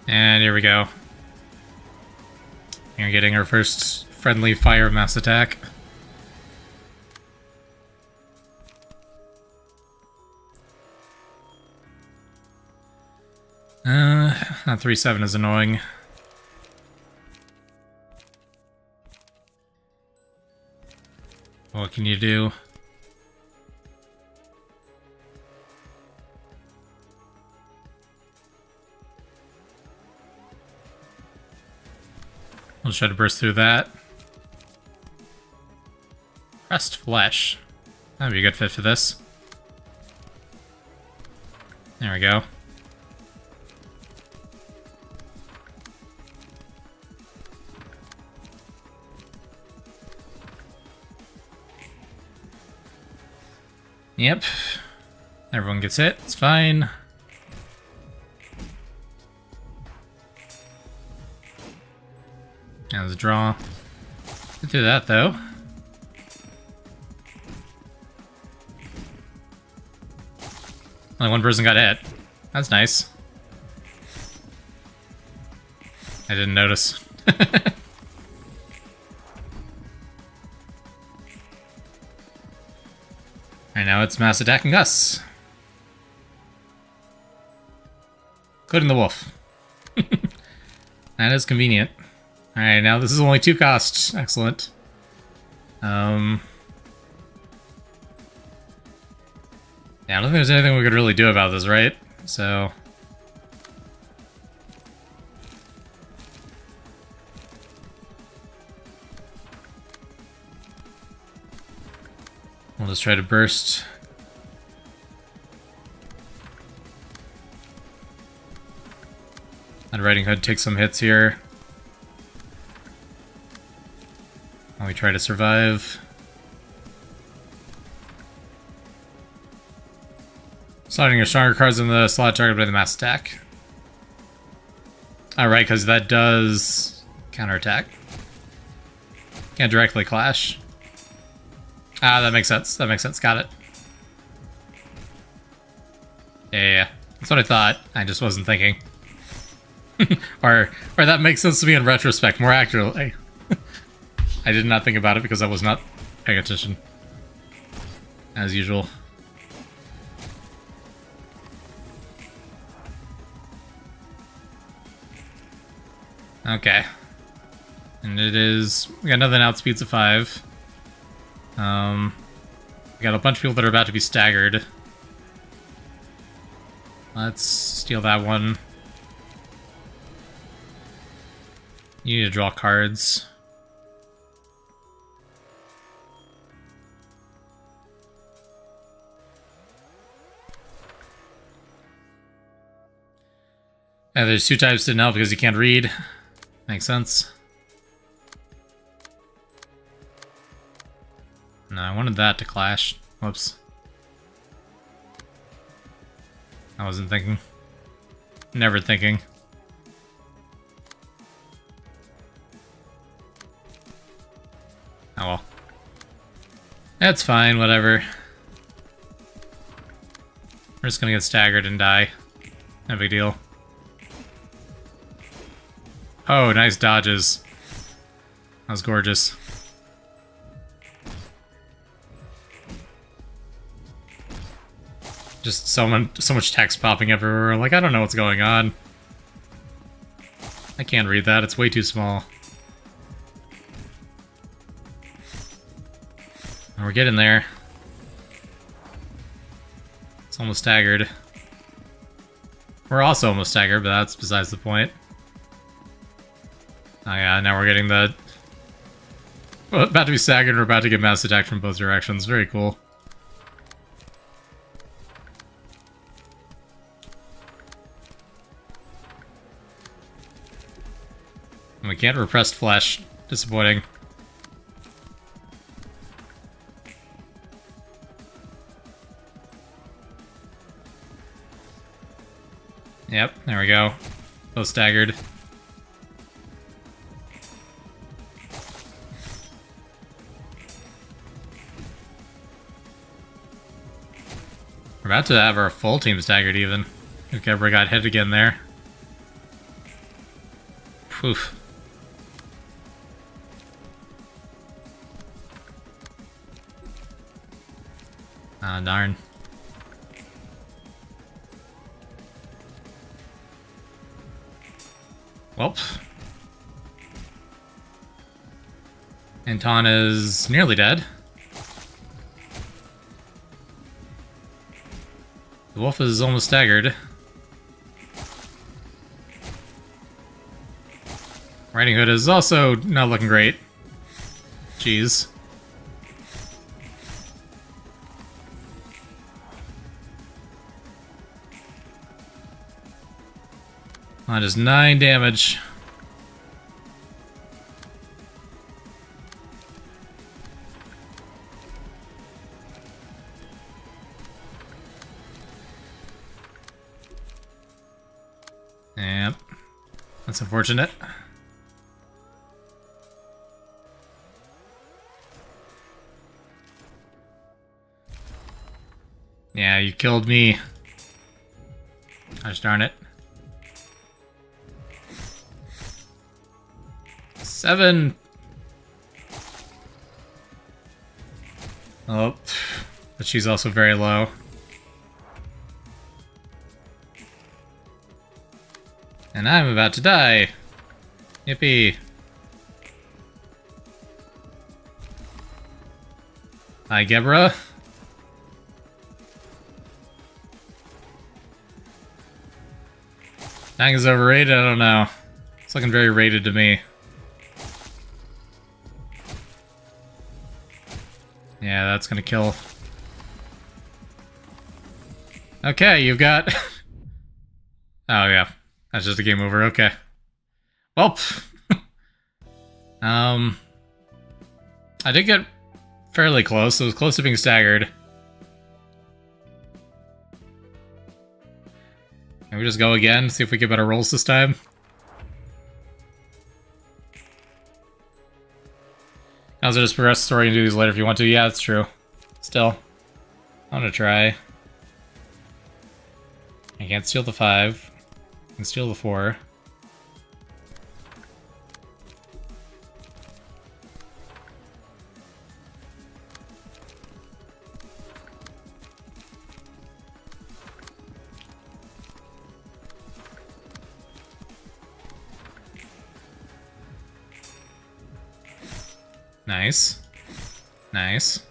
And here we go. We're getting our first friendly fire mass attack. That 3/7 is annoying. What can you do? We'll try to burst through that. Pressed flesh. That'd be a good fit for this. There we go. Yep. Everyone gets hit. It's fine. That was a draw. Get through that, though. Only one person got hit. That's nice. I didn't notice. Alright, now it's mass attacking us. Including the wolf. That is convenient. Alright, now this is only 2 costs. Excellent. Yeah, I don't think there's anything we could really do about this, right? So we'll just try to burst. And Riding Hood takes some hits here. While we try to survive. Slotting your stronger cards in the slot targeted by the mass attack. Alright, because that does counterattack. Can't directly clash. Ah, that makes sense. That makes sense. Got it. Yeah. That's what I thought. I just wasn't thinking. Or that makes sense to me in retrospect, more accurately. I did not think about it because I was not paying attention. As usual. Okay. And it is... We got nothing outspeeds of 5. We got a bunch of people that are about to be staggered. Let's steal that one. You need to draw cards. Yeah, there's 2 types to know because you can't read. Makes sense. No, I wanted that to clash. Whoops. I wasn't thinking. Never thinking. Oh well. That's fine, whatever. We're just gonna get staggered and die. No big deal. Oh, nice dodges. That was gorgeous. Just so much text popping everywhere. Like, I don't know what's going on. I can't read that. It's way too small. And we're getting there. It's almost staggered. We're also almost staggered, but that's besides the point. Oh yeah, now we're getting the... Well, about to be staggered and we're about to get mass attacked from both directions. Very cool. And we can't repress flesh. Disappointing. Yep, there we go. Both staggered. We're about to have our full team staggered even. If Gebra got hit again there. Poof. Ah, darn. Well. Anton is nearly dead. The wolf is almost staggered. Riding Hood is also not looking great. Jeez. That is 9 damage. Yep. That's unfortunate. Yeah, you killed me. Gosh darn it. 7. Oh, but she's also very low. And I'm about to die. Yippee. Hi, Gebra. Dying is overrated? I don't know. It's looking very rated to me. Yeah, that's gonna kill. Okay, you've got... Oh, yeah. That's just a game over. Okay. Well, I did get fairly close. It was close to being staggered. Can we just go again? See if we get better rolls this time? I also just progress the story and do these later if you want to. Yeah, that's true. Still. I'm gonna try. I can't steal the 5. I can steal the 4. Nice. Nice.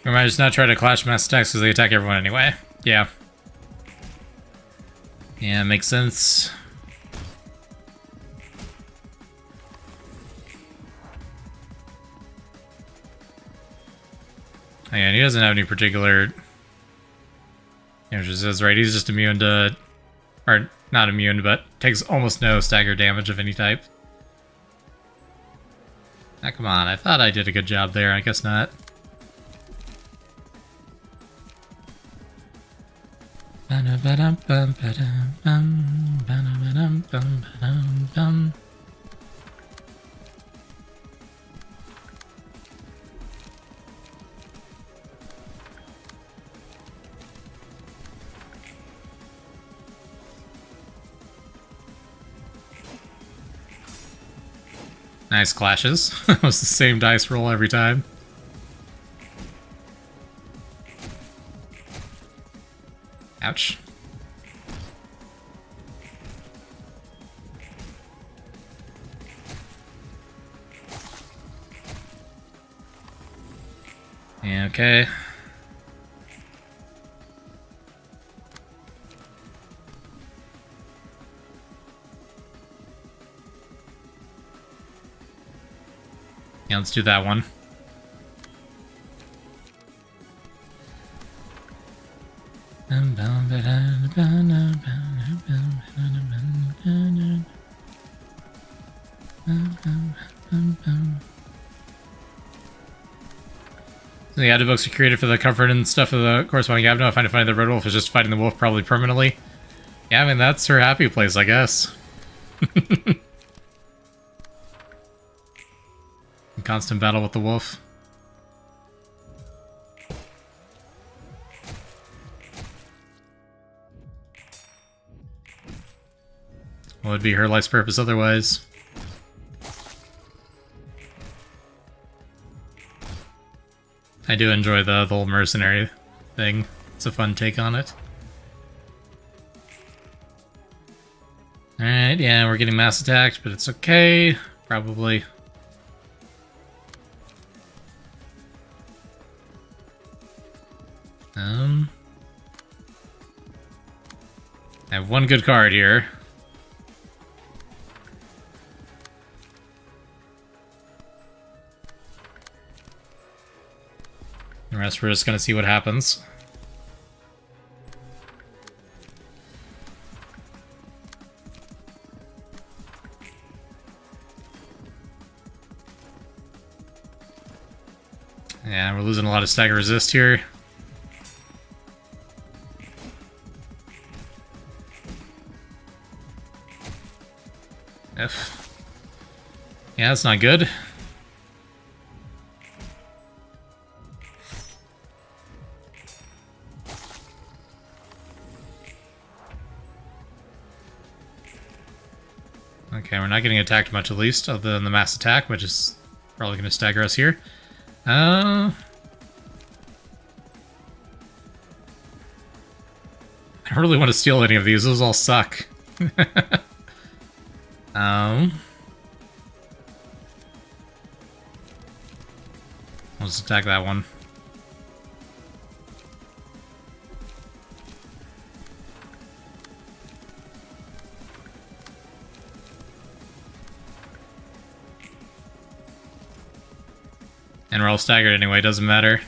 We might just not try to clash mass attacks because they attack everyone anyway. Yeah. Yeah, makes sense. Oh, yeah, and he doesn't have any particular... Just right, he's just immune to... Or, not immune, but takes almost no stagger damage of any type. Ah, come on, I thought I did a good job there, I guess not. Nice clashes. It was the same dice roll every time. Ouch. Yeah, okay. Yeah, let's do that one. So the added books are created for the comfort and stuff of the corresponding Abno. I find it funny that Red Wolf is just fighting the wolf probably permanently. Yeah, I mean, that's her happy place, I guess. In constant battle with the wolf. What would be her life's purpose otherwise? I do enjoy the whole mercenary thing. It's a fun take on it. Alright, yeah, we're getting mass attacked, but it's okay. Probably. I have one good card here. The rest we're just gonna see what happens. Yeah, we're losing a lot of stagger resist here. F. Yeah, that's not good. Okay, we're not getting attacked much at least, other than the mass attack, which is probably going to stagger us here. I don't really want to steal any of these, those all suck. Let's attack that one. And we're all staggered anyway, doesn't matter.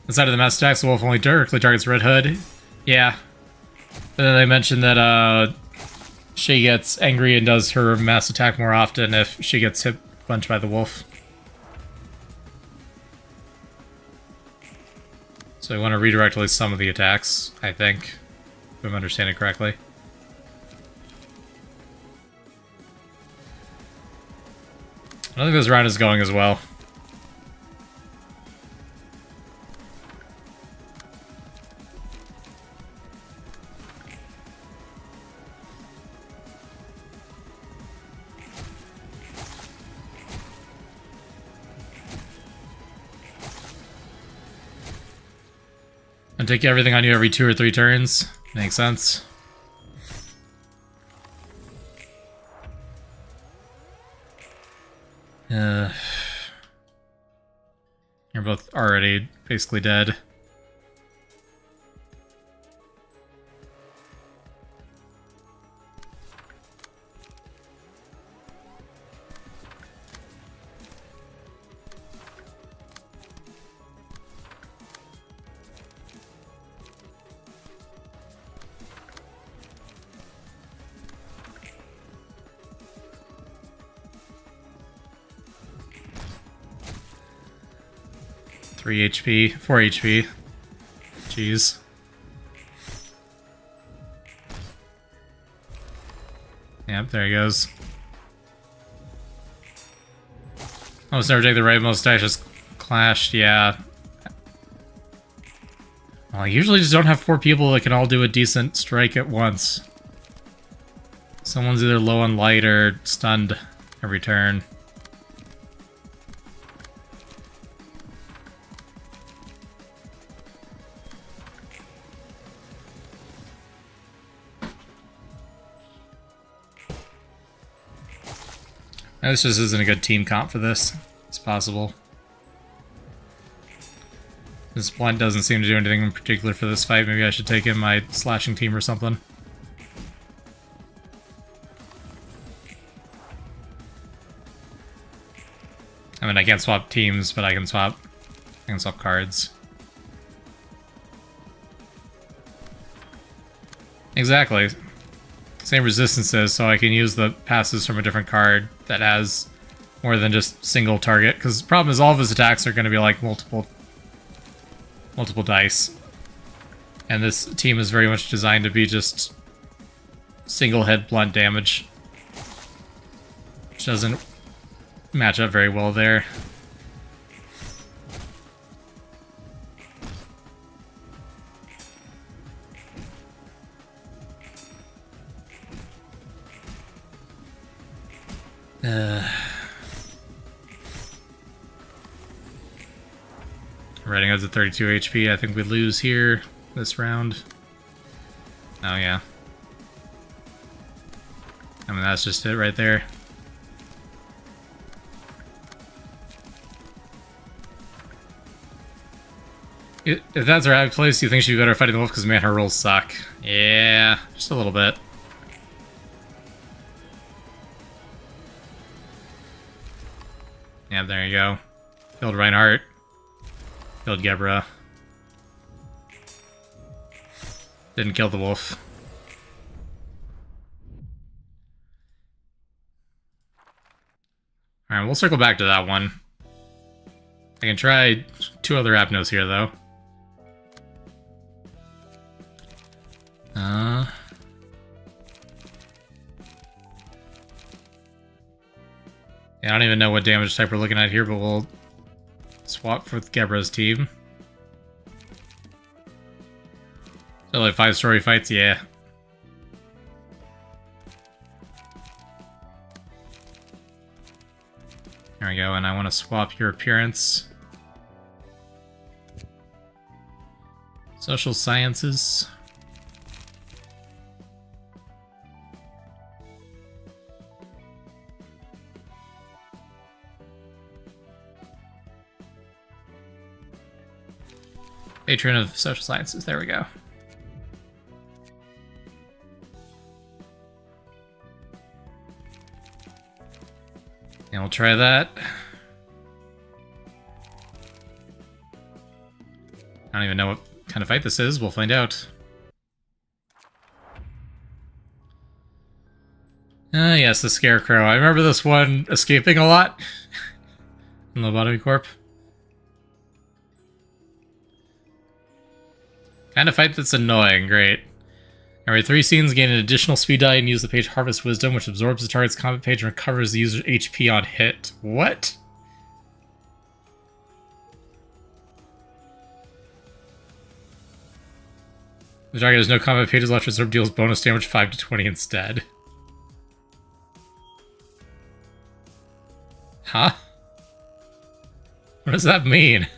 Inside of the mass attacks, the wolf only directly targets Red Hood. Yeah. But then they mentioned that she gets angry and does her mass attack more often if she gets hit a bunch by the wolf. So we want to redirect at least some of the attacks, I think, if I'm understanding correctly. I don't think this round is going as well. And take everything on you every 2 or 3 turns. Makes sense. You're both already basically dead. Three HP, 4 HP. Jeez. Yep, there he goes. Almost never take the rightmost dash, just clashed, yeah. Well, I usually just don't have 4 people that can all do a decent strike at once. Someone's either low on light or stunned every turn. This just isn't a good team comp for this. It's possible. This blunt doesn't seem to do anything in particular for this fight. Maybe I should take in my slashing team or something. I mean, I can't swap teams, but I can swap cards. Exactly. Same resistances, so I can use the passes from a different card that has more than just single target. Because the problem is all of his attacks are going to be like multiple dice. And this team is very much designed to be just single head blunt damage. Which doesn't match up very well there. Riding Hood's at 32 HP. I think we lose here this round. Oh, yeah. I mean, that's just it right there. If that's our happy place, you think she'd be better fighting the wolf because, man, her rolls suck. Yeah, just a little bit. Yeah, there you go. Killed Reinhardt. Killed Gebra. Didn't kill the wolf. Alright, we'll circle back to that one. I can try 2 other Apnos here, though. Yeah, I don't even know what damage type we're looking at here, but we'll swap with Gebra's team. So like 5 story fights, yeah. There we go, and I want to swap your appearance. Social sciences. Patron of social sciences, there we go. And we'll try that. I don't even know what kind of fight this is. We'll find out. Yes, the Scarecrow. I remember this one escaping a lot in Lobotomy Corp. Kind of fight that's annoying, great. Alright, 3 scenes gain an additional speed die and use the page Harvest Wisdom, which absorbs the target's combat page and recovers the user's HP on hit. What? The target has no combat pages left, reserve deals bonus damage 5 to 20 instead. Huh? What does that mean?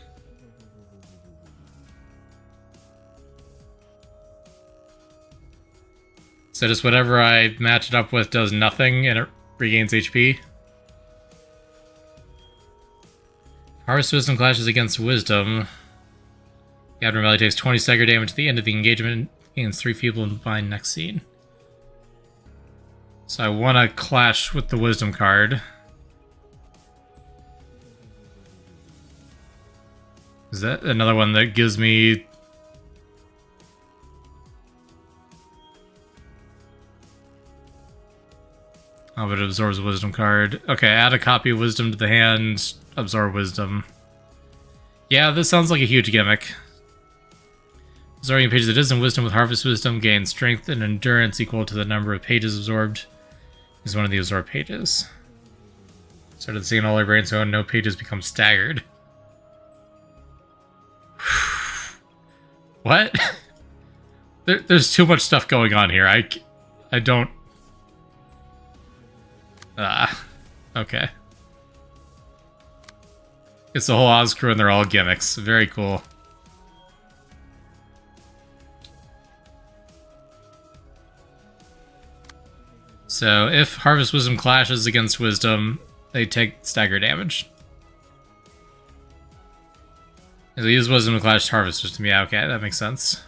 So just whatever I match it up with does nothing and it regains HP. Harvest Wisdom clashes against Wisdom. The Abnormality takes 20 stagger damage at the end of the engagement, gains 3 feeble and bind next scene. So I want to clash with the Wisdom card. Is that another one that gives me... Oh, but it absorbs a Wisdom card. Okay, add a copy of Wisdom to the hand, absorb Wisdom. Yeah, this sounds like a huge gimmick. Absorbing a page that isn't Wisdom with Harvest Wisdom gains strength and endurance equal to the number of pages absorbed. Is one of the absorbed pages. Started seeing all librarian, so no pages become staggered. What? There's too much stuff going on here. I don't... okay. It's the whole Oz crew and they're all gimmicks. Very cool. So, if Harvest Wisdom clashes against Wisdom, they take stagger damage. If they use Wisdom to clash Harvest Wisdom, yeah, okay, that makes sense.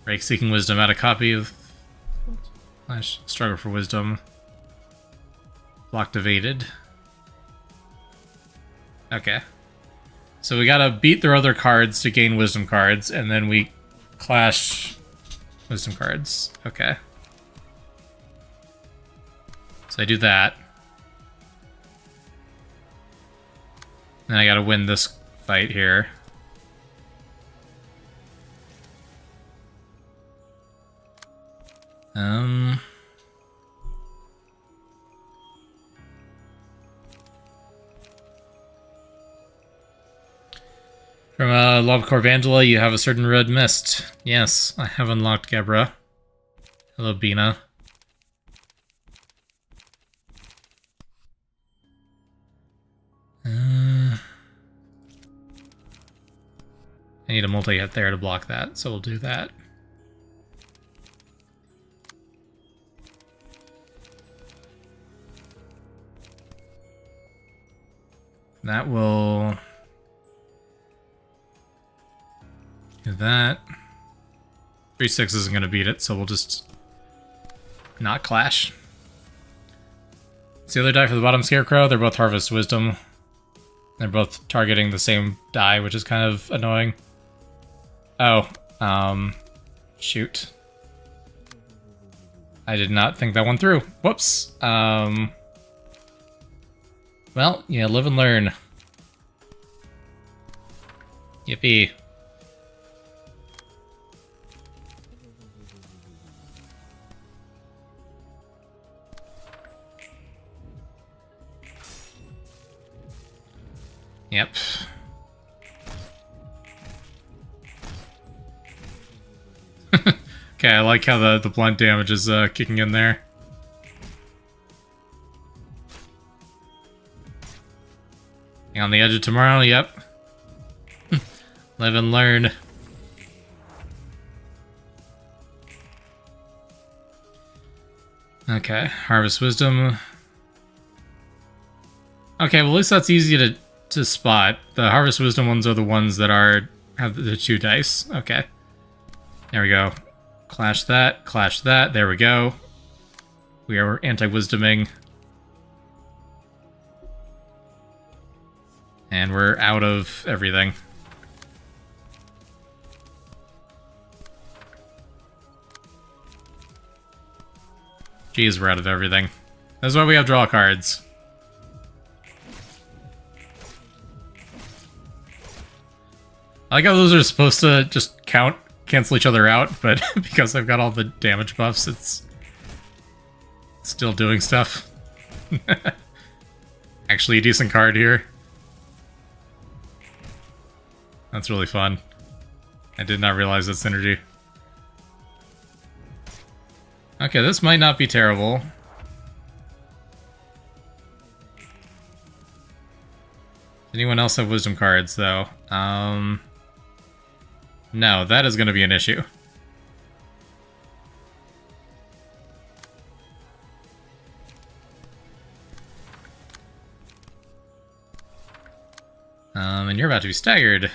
Break Seeking Wisdom, add a copy of Struggle for Wisdom. Blocked evaded. Okay. So we gotta beat their other cards to gain Wisdom cards, and then we clash Wisdom cards. Okay. So I do that. Then I gotta win this fight here. From Lobcore Vandala, you have a certain red mist. Yes, I have unlocked Gebra. Hello, Bina. I need a multi-hit there to block that, so we'll do that. That will... do that. 3/6 isn't going to beat it, so we'll just not clash. It's the other die for the bottom Scarecrow. They're both Harvest Wisdom. They're both targeting the same die, which is kind of annoying. Oh, shoot. I did not think that one through. Whoops. Well, yeah, live and learn. Yippee. Yep. Okay, I like how the blunt damage is kicking in there. On the edge of tomorrow, yep. Live and learn. Okay, Harvest Wisdom. Okay, well at least that's easy to spot. The Harvest Wisdom ones are the ones that have the 2 dice. Okay. There we go. Clash that, there we go. We are anti-wisdoming. And we're out of everything. Jeez, we're out of everything. That's why we have draw cards. I like how those are supposed to just cancel each other out, but because I've got all the damage buffs, it's still doing stuff. Actually a decent card here. That's really fun. I did not realize that synergy. Okay, this might not be terrible. Anyone else have Wisdom cards, though? No, that is going to be an issue. And you're about to be staggered.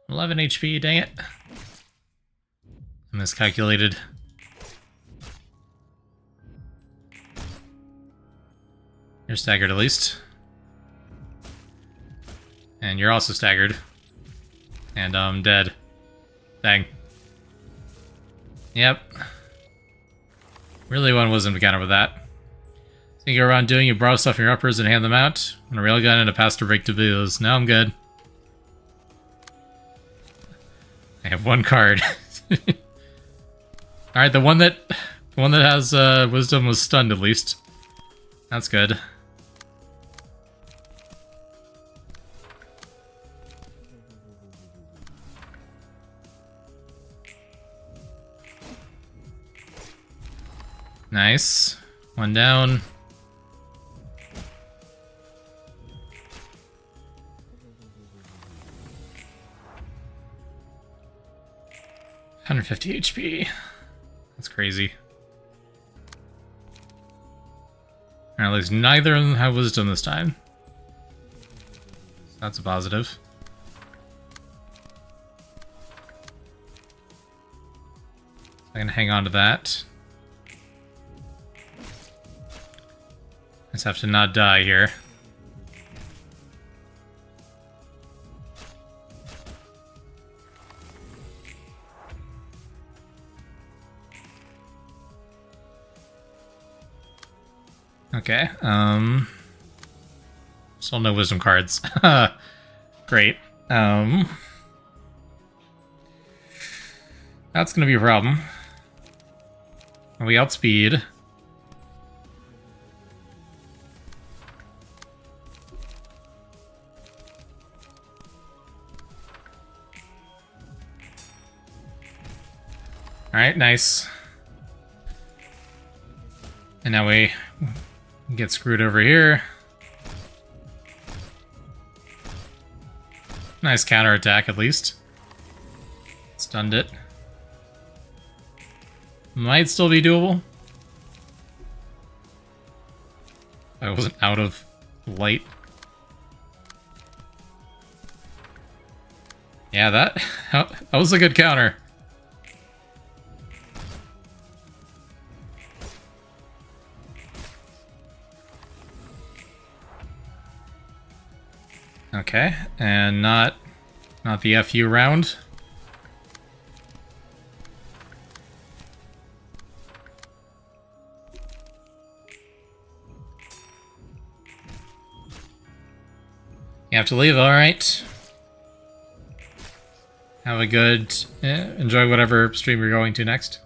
$11 HP, dang it. I miscalculated. You're staggered at least. And you're also staggered. And I'm dead. Dang. Yep. Really one wisdom to counter with that. So you go around doing, you borrow stuff from your uppers and hand them out. And a railgun and a pass to break taboos. Now I'm good. I have one card. Alright, the one that has wisdom was stunned at least. That's good. Nice. One down. $150 HP. That's crazy. Or at least neither of them have wisdom this time. That's a positive. I can hang on to that. I just have to not die here. Okay, still no wisdom cards. Great. That's gonna be a problem. We outspeed. Alright, nice. And now we get screwed over here. Nice counterattack at least. Stunned it. Might still be doable. I wasn't out of light. Yeah, that was a good counter. Okay, and not the FU round. You have to leave, alright. Have a good... enjoy whatever stream you're going to next.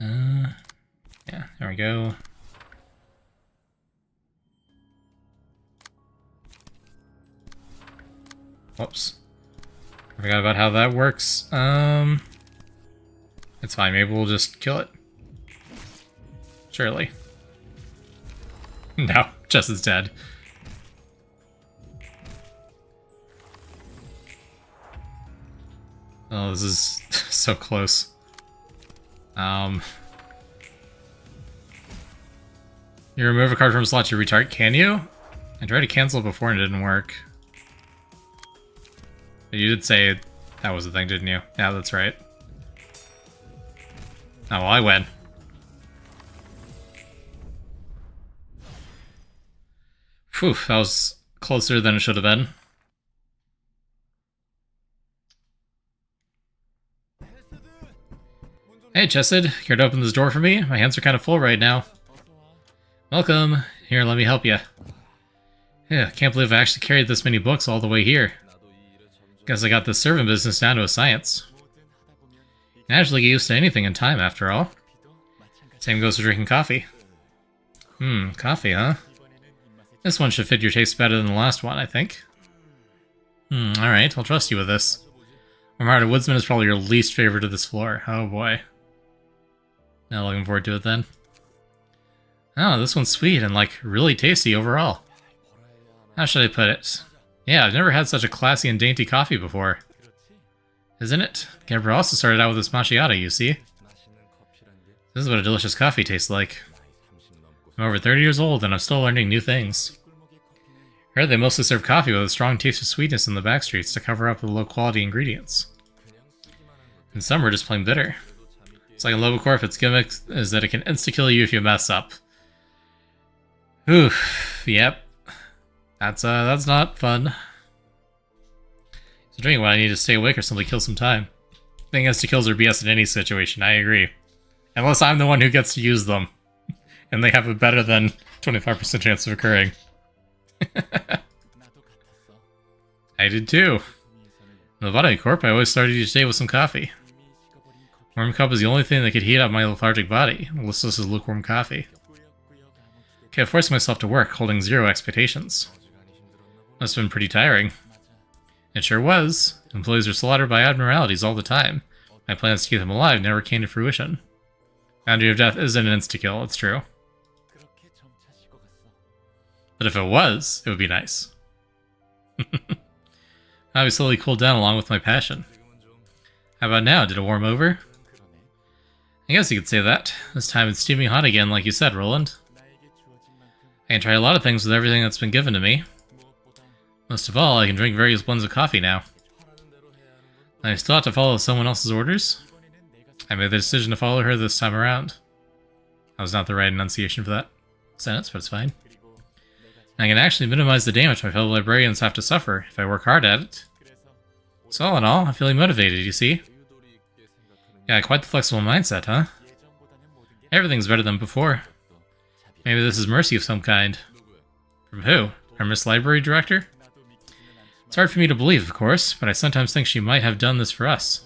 Yeah, there we go. Whoops. I forgot about how that works. It's fine, maybe we'll just kill it. Surely. No, Jess is dead. Oh, this is so close. You remove a card from a slot to retard. Can you? I tried to cancel it before and it didn't work. But you did say that was the thing, didn't you? Yeah, that's right. Oh, well, I win. Phew, that was closer than it should have been. Hey, Chesed, care to open this door for me? My hands are kind of full right now. Welcome. Here, let me help you. Yeah, can't believe I actually carried this many books all the way here. Guess I got this servant business down to a science. Naturally get used to anything in time, after all. Same goes for drinking coffee. Coffee, huh? This one should fit your taste better than the last one, I think. Alright, I'll trust you with this. Marmada Woodsman is probably your least favorite of this floor. Oh boy. Now looking forward to it then. Oh, this one's sweet and, like, really tasty overall. How should I put it? Yeah, I've never had such a classy and dainty coffee before. Isn't it? Gabriel also started out with this macchiato, you see? This is what a delicious coffee tastes like. I'm over 30 years old and I'm still learning new things. I heard they mostly serve coffee with a strong taste of sweetness in the backstreets to cover up the low-quality ingredients. And some are just plain bitter. It's like a Lobocorp, its gimmick is that it can insta-kill you if you mess up. Oof, yep. That's not fun. So drinking when I need to stay awake or simply kill some time. I think insta-kills are BS in any situation, I agree. Unless I'm the one who gets to use them. And they have a better than 25% chance of occurring. I did too. In the Botany Corp, I always started each day with some coffee. Warm cup is the only thing that could heat up my lethargic body. Listless as lukewarm coffee. Okay, I forced myself to work, holding zero expectations. Must have been pretty tiring. It sure was. Employees are slaughtered by abnormalities all the time. My plans to keep them alive never came to fruition. Boundary of Death isn't an insta-kill, it's true. But if it was, it would be nice. I'll be slowly cooled down along with my passion. How about now? Did it warm over? I guess you could say that. This time it's steaming hot again, like you said, Roland. I can try a lot of things with everything that's been given to me. Most of all, I can drink various blends of coffee now. I still have to follow someone else's orders? I made the decision to follow her this time around. That was not the right enunciation for that sentence, but it's fine. I can actually minimize the damage my fellow librarians have to suffer if I work hard at it. So all in all, I'm feeling motivated, you see? Yeah, quite the flexible mindset, huh? Everything's better than before. Maybe this is mercy of some kind. From who? Our Miss Library Director? It's hard for me to believe, of course, but I sometimes think she might have done this for us.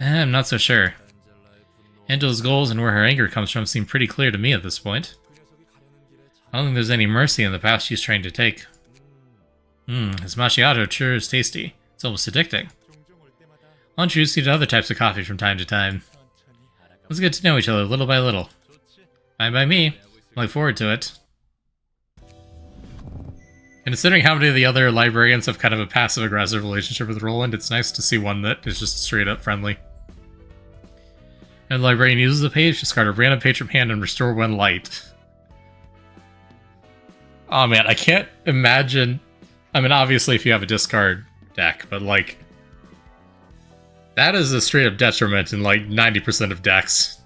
I'm not so sure. Angela's goals and where her anger comes from seem pretty clear to me at this point. I don't think there's any mercy in the path she's trying to take. This macchiato sure is tasty. It's almost addicting. I'll introduce you to other types of coffee from time to time. Let's get to know each other little by little. Fine by me. I look forward to it. Considering how many of the other librarians have kind of a passive-aggressive relationship with Roland, it's nice to see one that is just straight-up friendly. And the librarian uses the page, discard a random page from hand, and restore one light. Oh man, I can't imagine... I mean, obviously if you have a discard deck, but like... that is a straight-up detriment in like 90% of decks.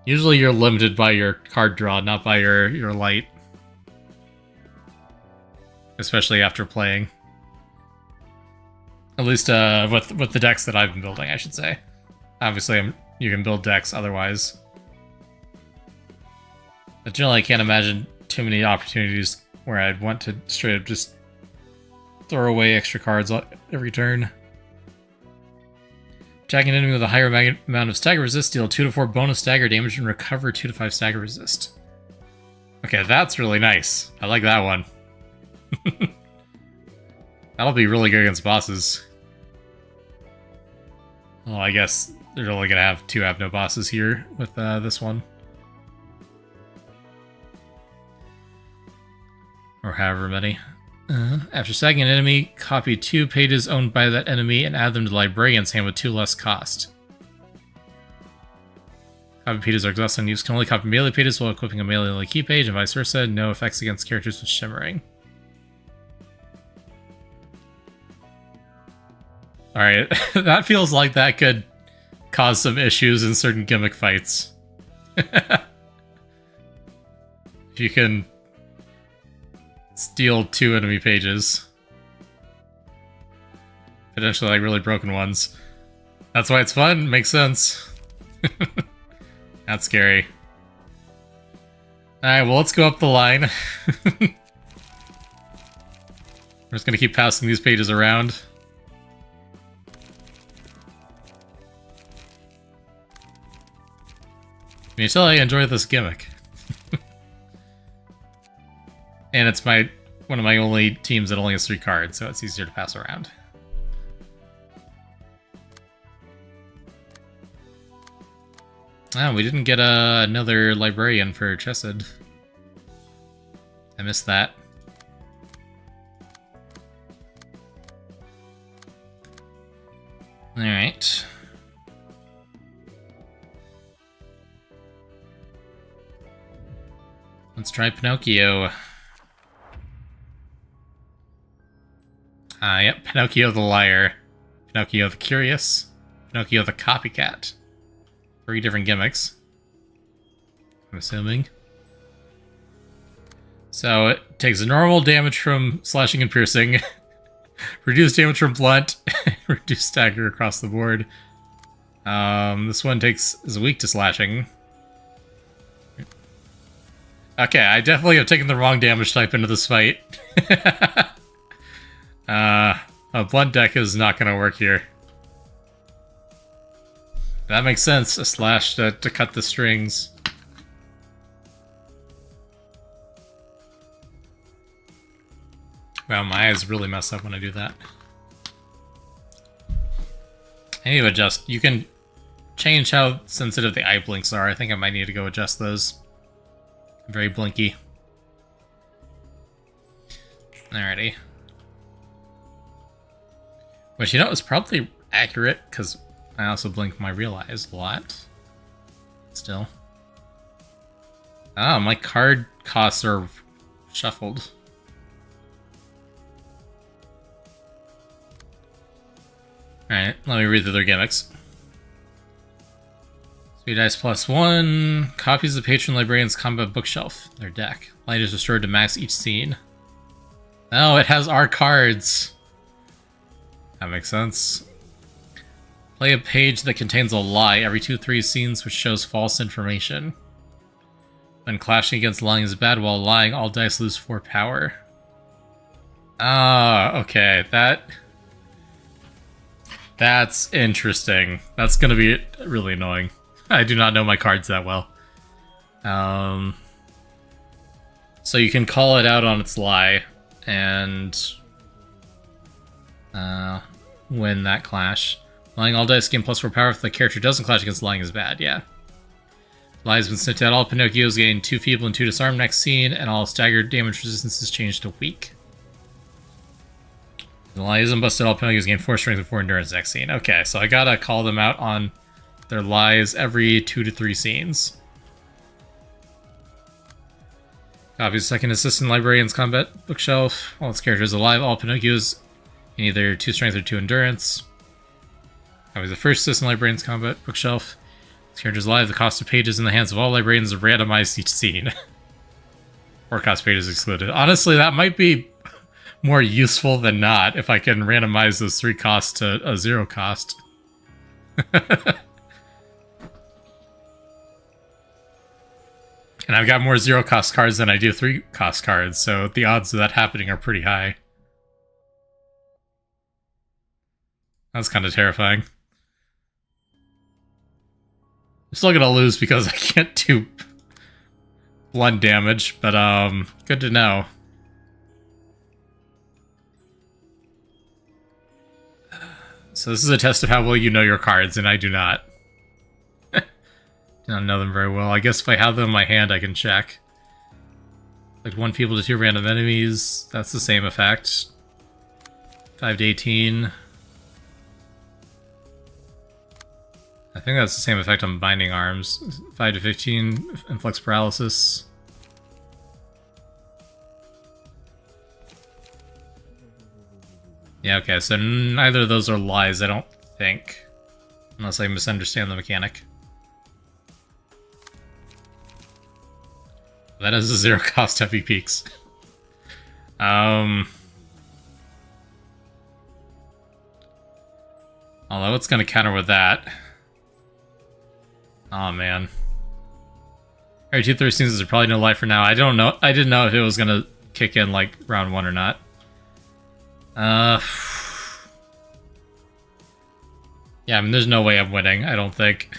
Usually you're limited by your card draw, not by your light. Especially after playing. At least with the decks that I've been building, I should say. Obviously, you can build decks otherwise. But generally, I can't imagine too many opportunities where I'd want to straight up just throw away extra cards every turn. Attacking an enemy with a higher amount of stagger resist, deal 2 to 4 bonus stagger damage and recover 2 to 5 stagger resist. Okay, that's really nice. I like that one. That'll be really good against bosses. Well, I guess they're only gonna have 2 have no bosses here with this one. Or however many. After sagging an enemy, copy 2 pages owned by that enemy and add them to the librarian's hand with 2 less cost. Copy pages are exhausted on use. Can only copy melee pages while equipping a melee key page, and vice versa. No effects against characters with shimmering. Alright, that feels like that could cause some issues in certain gimmick fights. If you can steal 2 enemy pages. Potentially like really broken ones. That's why it's fun, makes sense. That's scary. Alright, well let's go up the line. We're just gonna keep passing these pages around. I mean, until I enjoy this gimmick. And it's one of my only teams that only has 3 cards, so it's easier to pass around. Oh, we didn't get another librarian for Chesed. I missed that. Let's try Pinocchio. Yep, Pinocchio the liar. Pinocchio the curious. Pinocchio the copycat. 3 different gimmicks, I'm assuming. So it takes normal damage from slashing and piercing, reduced damage from blunt, reduced stagger across the board. This one is weak to slashing. Okay, I definitely have taken the wrong damage type into this fight. A blunt deck is not going to work here. That makes sense, a slash to cut the strings. Wow, my eyes really mess up when I do that. I need to adjust. You can change how sensitive the eye blinks are. I think I might need to go adjust those. Very blinky. Alrighty. Which, you know, is probably accurate, because I also blink my real eyes a lot. Still. Oh, my card costs are shuffled. Alright, let me read through their gimmicks. Three dice +1. Copies of the Patron Librarian's Combat Bookshelf. Their deck. Light is restored to max each scene. Oh, it has our cards. That makes sense. Play a page that contains a lie every 2-3 scenes which shows false information. When clashing against lying is bad, while lying, all dice lose 4 power. Ah, okay. That's interesting. That's gonna be really annoying. I do not know my cards that well. So you can call it out on its lie and win that clash. Lying all dice gain +4 power if the character doesn't clash against lying is bad, yeah. Lie has been sniffed out. All Pinocchios gain 2 feeble and 2 disarm next scene, and all staggered damage resistance is changed to weak. The lie isn't busted. All Pinocchios gain 4 strength and 4 endurance next scene. Okay, so I gotta call them out on their lies every 2 to 3 scenes. Copies second assistant librarian's combat bookshelf. While its character is alive, all Pinocchios gain either 2 strength or 2 endurance. Copies the first assistant librarian's combat bookshelf. Its character is alive. The cost of pages in the hands of all librarians is randomized each scene. 4 cost pages excluded. Honestly, that might be more useful than not if I can randomize those 3 costs to a 0 cost. And I've got more 0 cost cards than I do 3 cost cards, so the odds of that happening are pretty high. That's kind of terrifying. I'm still gonna lose because I can't do blunt damage, but good to know. So this is a test of how well you know your cards, and I do not. I don't know them very well. I guess if I have them in my hand, I can check. Like 1 feeble to 2 random enemies. That's the same effect. 5 to 18. I think that's the same effect on Binding Arms. 5 to 15, Influx Paralysis. Yeah, okay, so neither of those are lies, I don't think. Unless I misunderstand the mechanic. That is a 0 cost heavy peaks. Although it's gonna counter with that. Oh man. Alright, 2 13s is probably no life for now. I don't know. I didn't know if it was gonna kick in like round 1 or not. Yeah, I mean, there's no way I'm winning, I don't think.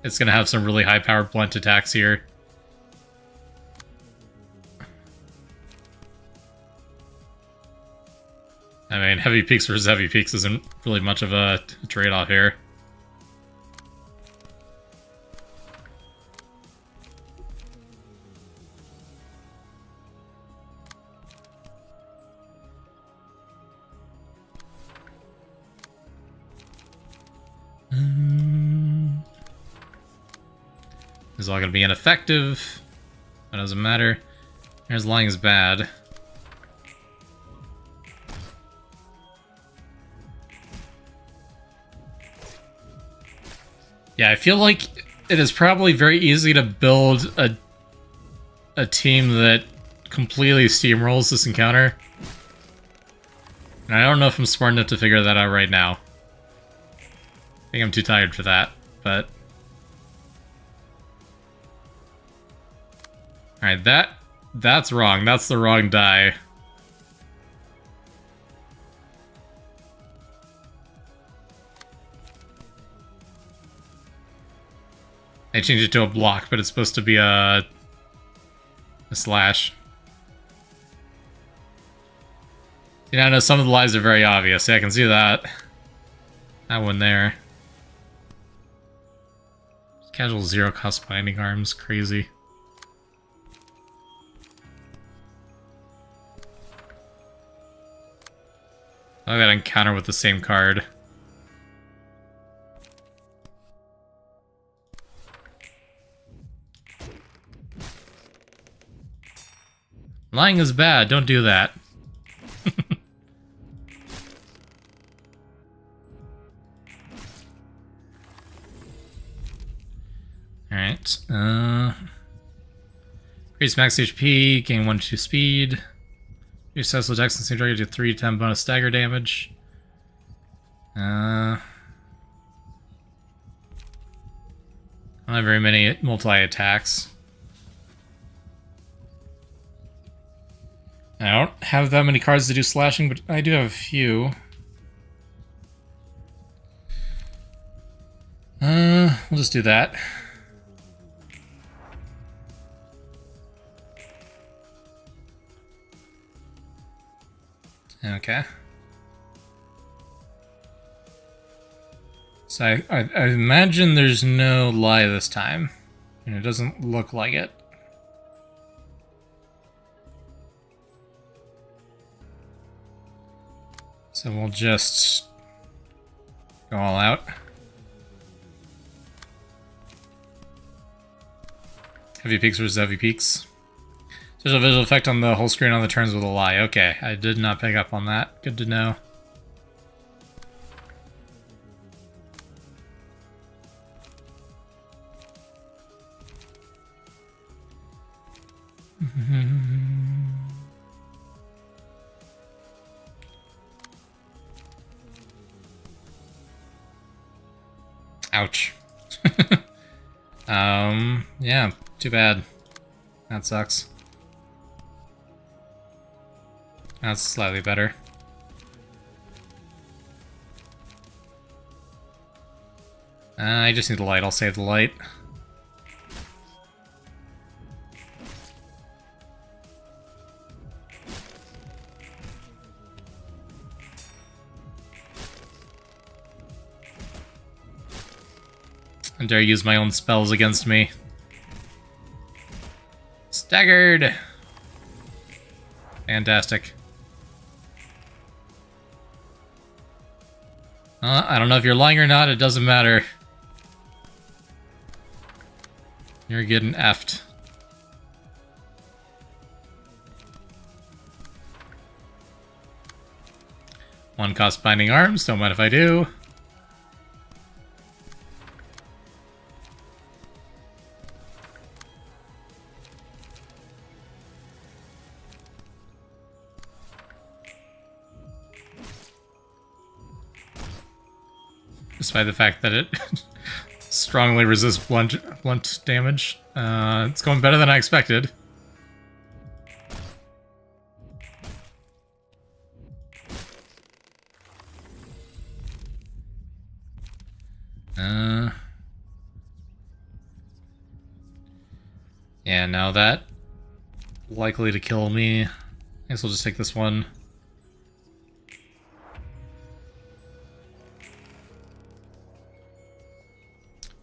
It's gonna have some really high-powered blunt attacks here. I mean, heavy peaks versus heavy peaks isn't really much of a trade-off here. This is all going to be ineffective. That doesn't matter. There's lying is bad. Yeah, I feel like it is probably very easy to build a team that completely steamrolls this encounter. And I don't know if I'm smart enough to figure that out right now. I think I'm too tired for that, but... Alright, that's wrong. That's the wrong die. I changed it to a block, but it's supposed to be a slash. You know, I know some of the lies are very obvious. Yeah, I can see that. That one there. Casual zero cost binding arms, crazy. I got an encounter with the same card. Lying is bad, don't do that. Alright, increase max HP, gain 1-2 speed. Your successful attacks and same target do 3-10 bonus stagger damage. I don't have very many multi-attacks. I don't have that many cards to do slashing, but I do have a few. We'll just do that. Okay. So I imagine there's no lie this time. And it doesn't look like it. So we'll just go all out. Heavy peaks versus heavy peaks. There's a visual effect on the whole screen on the turns with a lie. Okay, I did not pick up on that. Good to know. Ouch. Yeah, too bad. That sucks. That's slightly better. I just need the light. I'll save the light. I dare use my own spells against me. Staggered! Fantastic. I don't know if you're lying or not, it doesn't matter. You're getting effed. One cost binding arms, don't mind if I do. Despite the fact that it strongly resists blunt damage. It's going better than I expected. Yeah, now that likely to kill me. I guess we'll just take this one.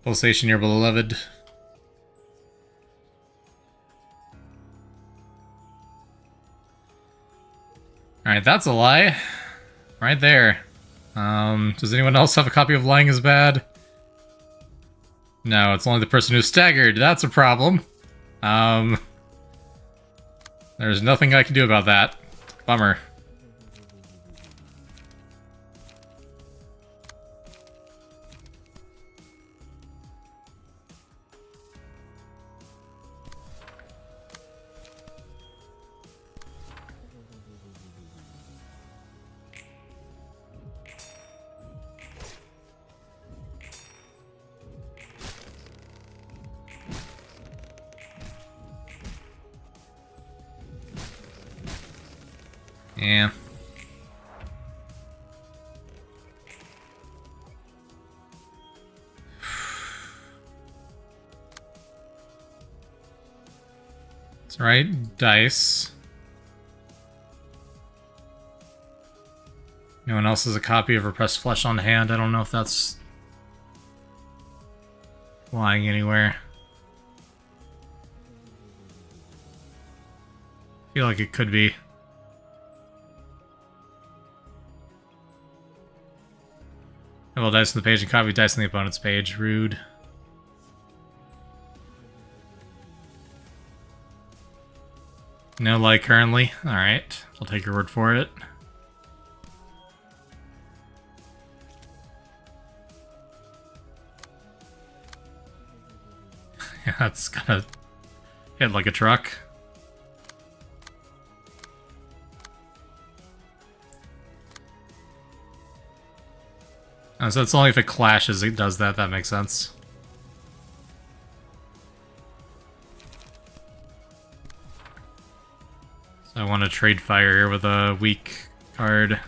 Pulsation, your beloved. Alright, that's a lie. Right there. Does anyone else have a copy of Lying is Bad? No, it's only the person who's staggered. That's a problem. There's nothing I can do about that. Bummer. Yeah. That's right, dice. No one else has a copy of Repressed Flesh on hand. I don't know if that's lying anywhere. I feel like it could be. Double dice on the page and copy dice on the opponent's page. Rude. No like currently? Alright, I'll take your word for it. Yeah, that's gonna hit like a truck. Oh, so it's only if it clashes it does that. That makes sense. So I want to trade fire here with a weak card.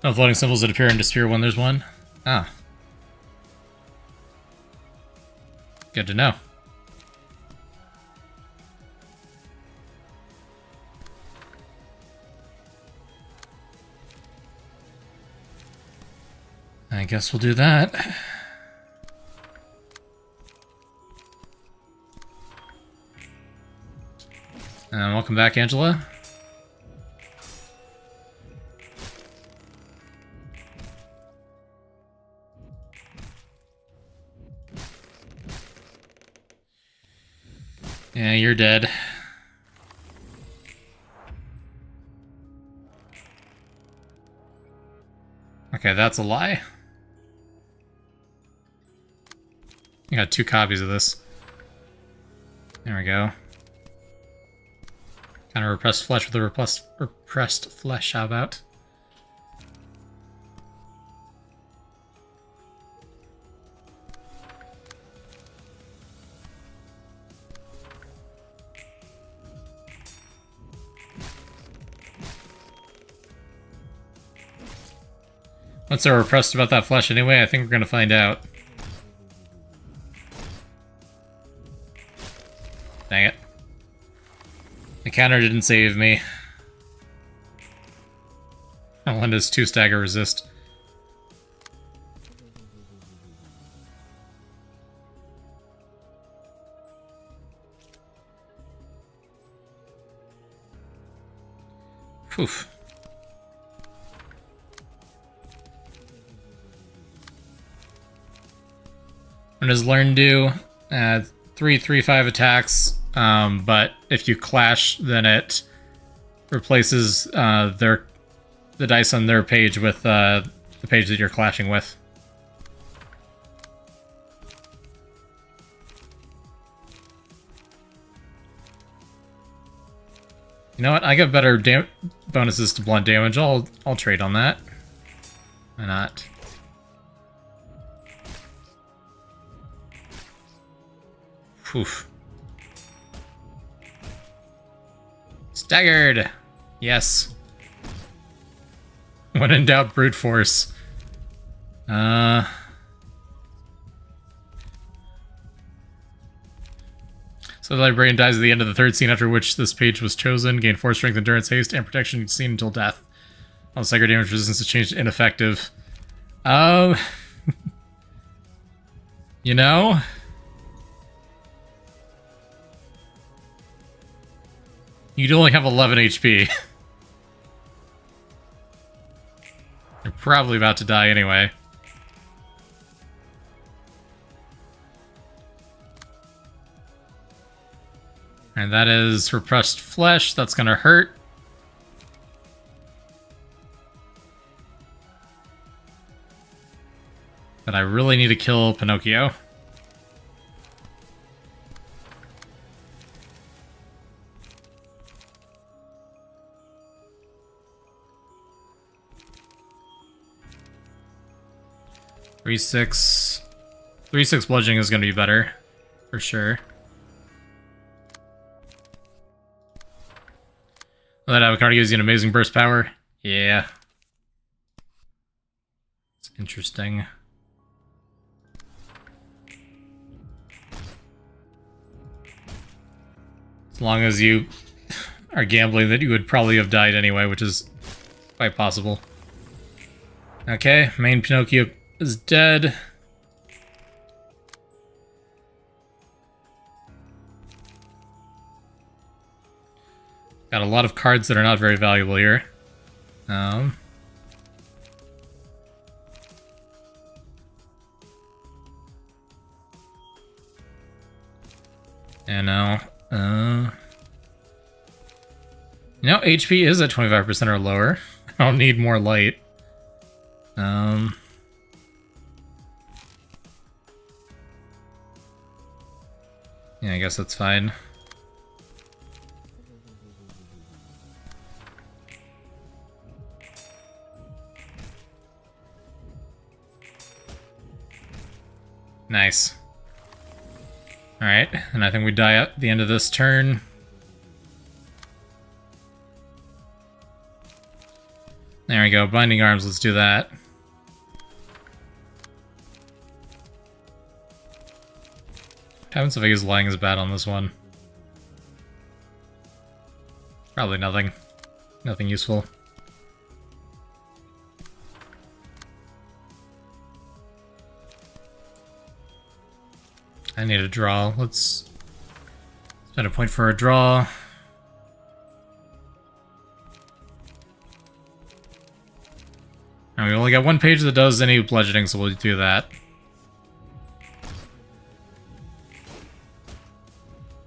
No floating symbols that appear and disappear when there's one. Ah. Good to know. I guess we'll do that. And welcome back, Angela. Yeah, you're dead. Okay, that's a lie. I got 2 copies of this. There we go. Kind of repressed flesh with a repressed flesh, how about? What's so repressed about that flesh anyway? I think we're gonna find out. Dang it. The counter didn't save me. Melinda's 2 stagger resist. Phew. What does Learn do? 3/3/5 attacks, but if you clash, then it replaces the dice on their page with the page that you're clashing with. You know what? I got better bonuses to blunt damage. I'll trade on that. Why not? Oof. Staggered! Yes. When in doubt, brute force. So the librarian dies at the end of the 3rd scene after which this page was chosen. Gain force, strength, endurance, haste, and protection seen until death. All stagger damage resistance is changed to ineffective. You know? You'd only have 11 HP. You're probably about to die anyway. And that is repressed flesh. That's gonna hurt. But I really need to kill Pinocchio. Three six bludgeoning is gonna be better, for sure. That avocado gives you an amazing burst power. Yeah. It's interesting. As long as you are gambling that you would probably have died anyway, which is quite possible. Okay, main Pinocchio is dead. Got a lot of cards that are not very valuable here. Yeah, no. You know, HP is at 25% or lower. I don't need more light. Yeah, I guess that's fine. Nice. Alright, and I think we die at the end of this turn. There we go, Binding Arms, let's do that. What happens if I use Lying as bad on this one? Probably nothing. Nothing useful. I need a draw. Let's spend a point for a draw. And we only got one page that does any bludgeoning, so we'll do that.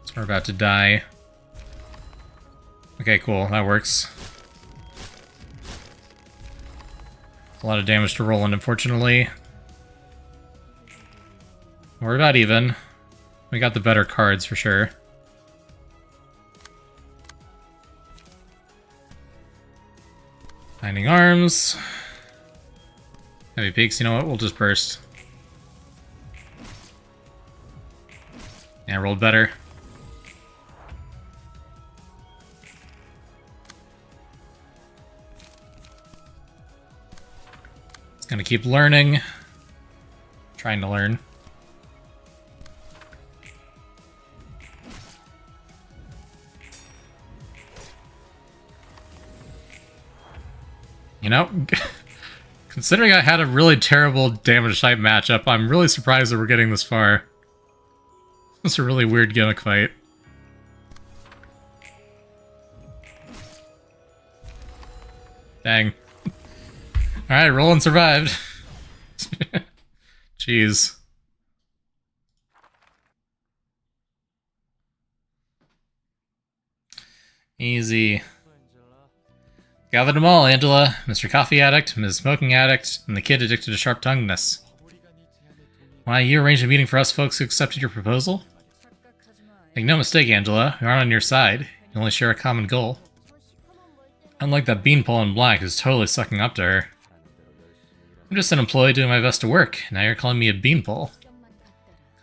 So we're about to die. Okay, cool. That works. A lot of damage to Roland, unfortunately. We're about even. We got the better cards for sure. Binding Arms. Heavy Peaks, you know what? We'll just burst. Yeah, rolled better. It's gonna keep learning. Trying to learn. You know, considering I had a really terrible damage type matchup, I'm really surprised that we're getting this far. It's a really weird gimmick fight. Dang. Alright, Roland survived. Jeez. Easy. Gather them all, Angela. Mr. Coffee Addict, Ms. Smoking Addict, and the kid addicted to sharp-tonguedness. Why, you arranged a meeting for us folks who accepted your proposal? Make no mistake, Angela, we aren't on your side. You only share a common goal. Unlike that beanpole in black who's totally sucking up to her. I'm just an employee doing my best to work. Now you're calling me a beanpole.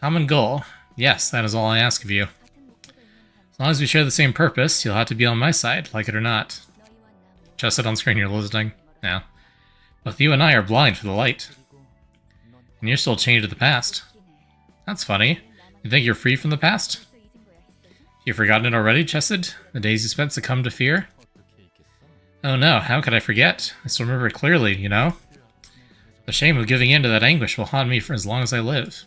Common goal. Yes, that is all I ask of you. As long as we share the same purpose, you'll have to be on my side, like it or not. Just it on screen you're listening? No. Both you and I are blind for the light. And you're still chained to the past. That's funny. You think you're free from the past? You've forgotten it already, Chesed? The days you spent succumbed to fear? Oh no, how could I forget? I still remember it clearly, you know? The shame of giving in to that anguish will haunt me for as long as I live.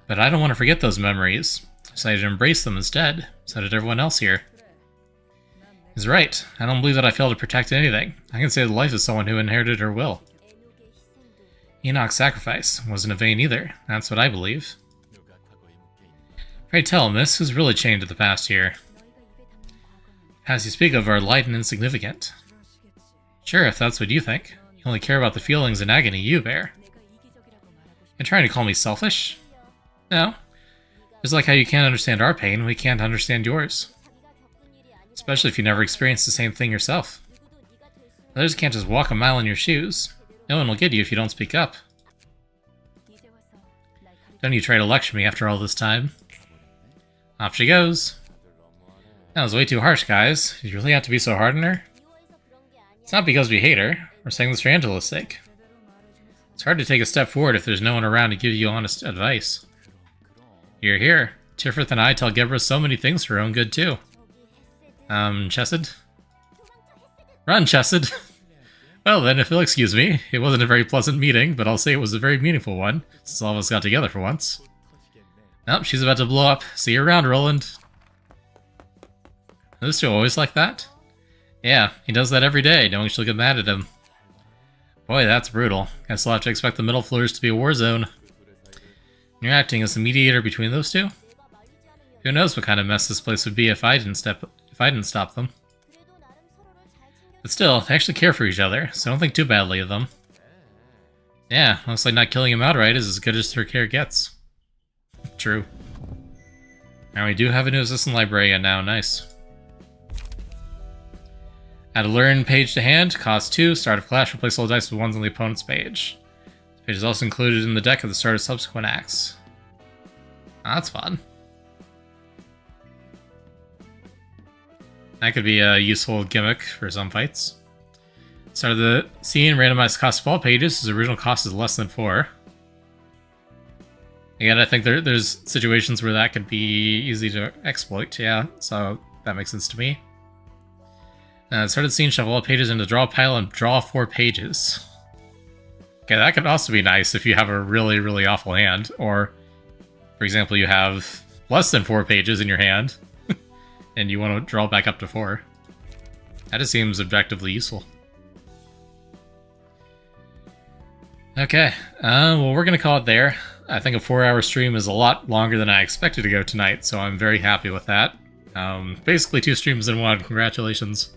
But I don't want to forget those memories. I decided to embrace them instead. So did everyone else here. He's right. I don't believe that I failed to protect anything. I can save the life of someone who inherited her will. Enoch's sacrifice wasn't in vain either. That's what I believe. Pray tell, miss, who's really chained to the past here? As you speak of are light and insignificant. Sure, if that's what you think. You only care about the feelings and agony you bear. You're trying to call me selfish? No. Just like how you can't understand our pain, we can't understand yours. Especially if you never experienced the same thing yourself. Others can't just walk a mile in your shoes. No one will get you if you don't speak up. Don't you try to lecture me after all this time. Off she goes. That was way too harsh, guys. Did you really have to be so hard on her? It's not because we hate her. We're saying this for Angela's sake. It's hard to take a step forward if there's no one around to give you honest advice. You're here. Tifrith and I tell Gebra so many things for her own good, too. Chesed? Run, Chesed! Well then, if you'll excuse me, it wasn't a very pleasant meeting, but I'll say it was a very meaningful one, since all of us got together for once. Nope, she's about to blow up. See you around, Roland. Is this two always like that? Yeah, he does that every day, knowing she'll get mad at him. Boy, that's brutal. Guess I'll have to expect the middle floors to be a war zone. You're acting as the mediator between those two? Who knows what kind of mess this place would be if I didn't stop them. But still, they actually care for each other, so don't think too badly of them. Yeah, looks like not killing him outright is as good as her care gets. True. Now we do have a new assistant librarian now, nice. Add a learn page to hand, cost 2, start of clash, replace all dice with ones on the opponent's page. This page is also included in the deck at the start of subsequent acts. Oh, that's fun. That could be a useful gimmick for some fights. Start of the scene, randomized cost of all pages, his original cost is less than 4. Again, I think there's situations where that could be easy to exploit, yeah, so that makes sense to me. Start of the scene, shuffle all pages into the draw pile and draw 4 pages. Okay, that could also be nice if you have a really, really awful hand, or, for example, you have less than 4 pages in your hand, and you want to draw back up to 4. That just seems objectively useful. Okay, well, we're going to call it there. I think a 4-hour stream is a lot longer than I expected to go tonight, so I'm very happy with that. Basically 2 streams in 1, congratulations.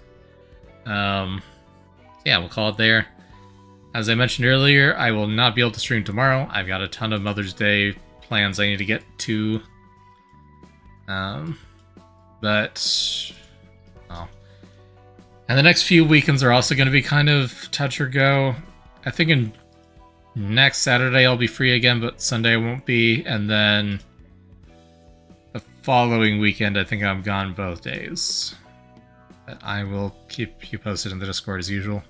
Yeah, we'll call it there. As I mentioned earlier, I will not be able to stream tomorrow. I've got a ton of Mother's Day plans I need to get to. But... oh. And the next few weekends are also going to be kind of touch or go. I think next Saturday I'll be free again, but Sunday I won't be. And then the following weekend I think I'm gone both days. But I will keep you posted in the Discord as usual.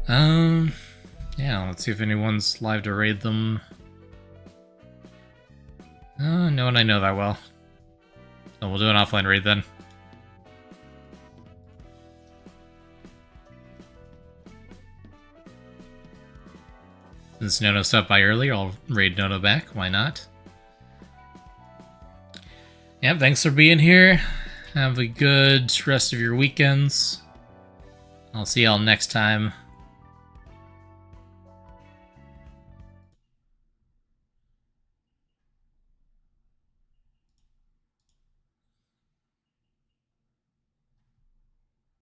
Yeah, let's see if anyone's live to raid them. No one I know that well. So we'll do an offline raid then. Since Nono stopped by earlier, I'll raid Nono back. Why not? Yep, thanks for being here. Have a good rest of your weekends. I'll see y'all next time.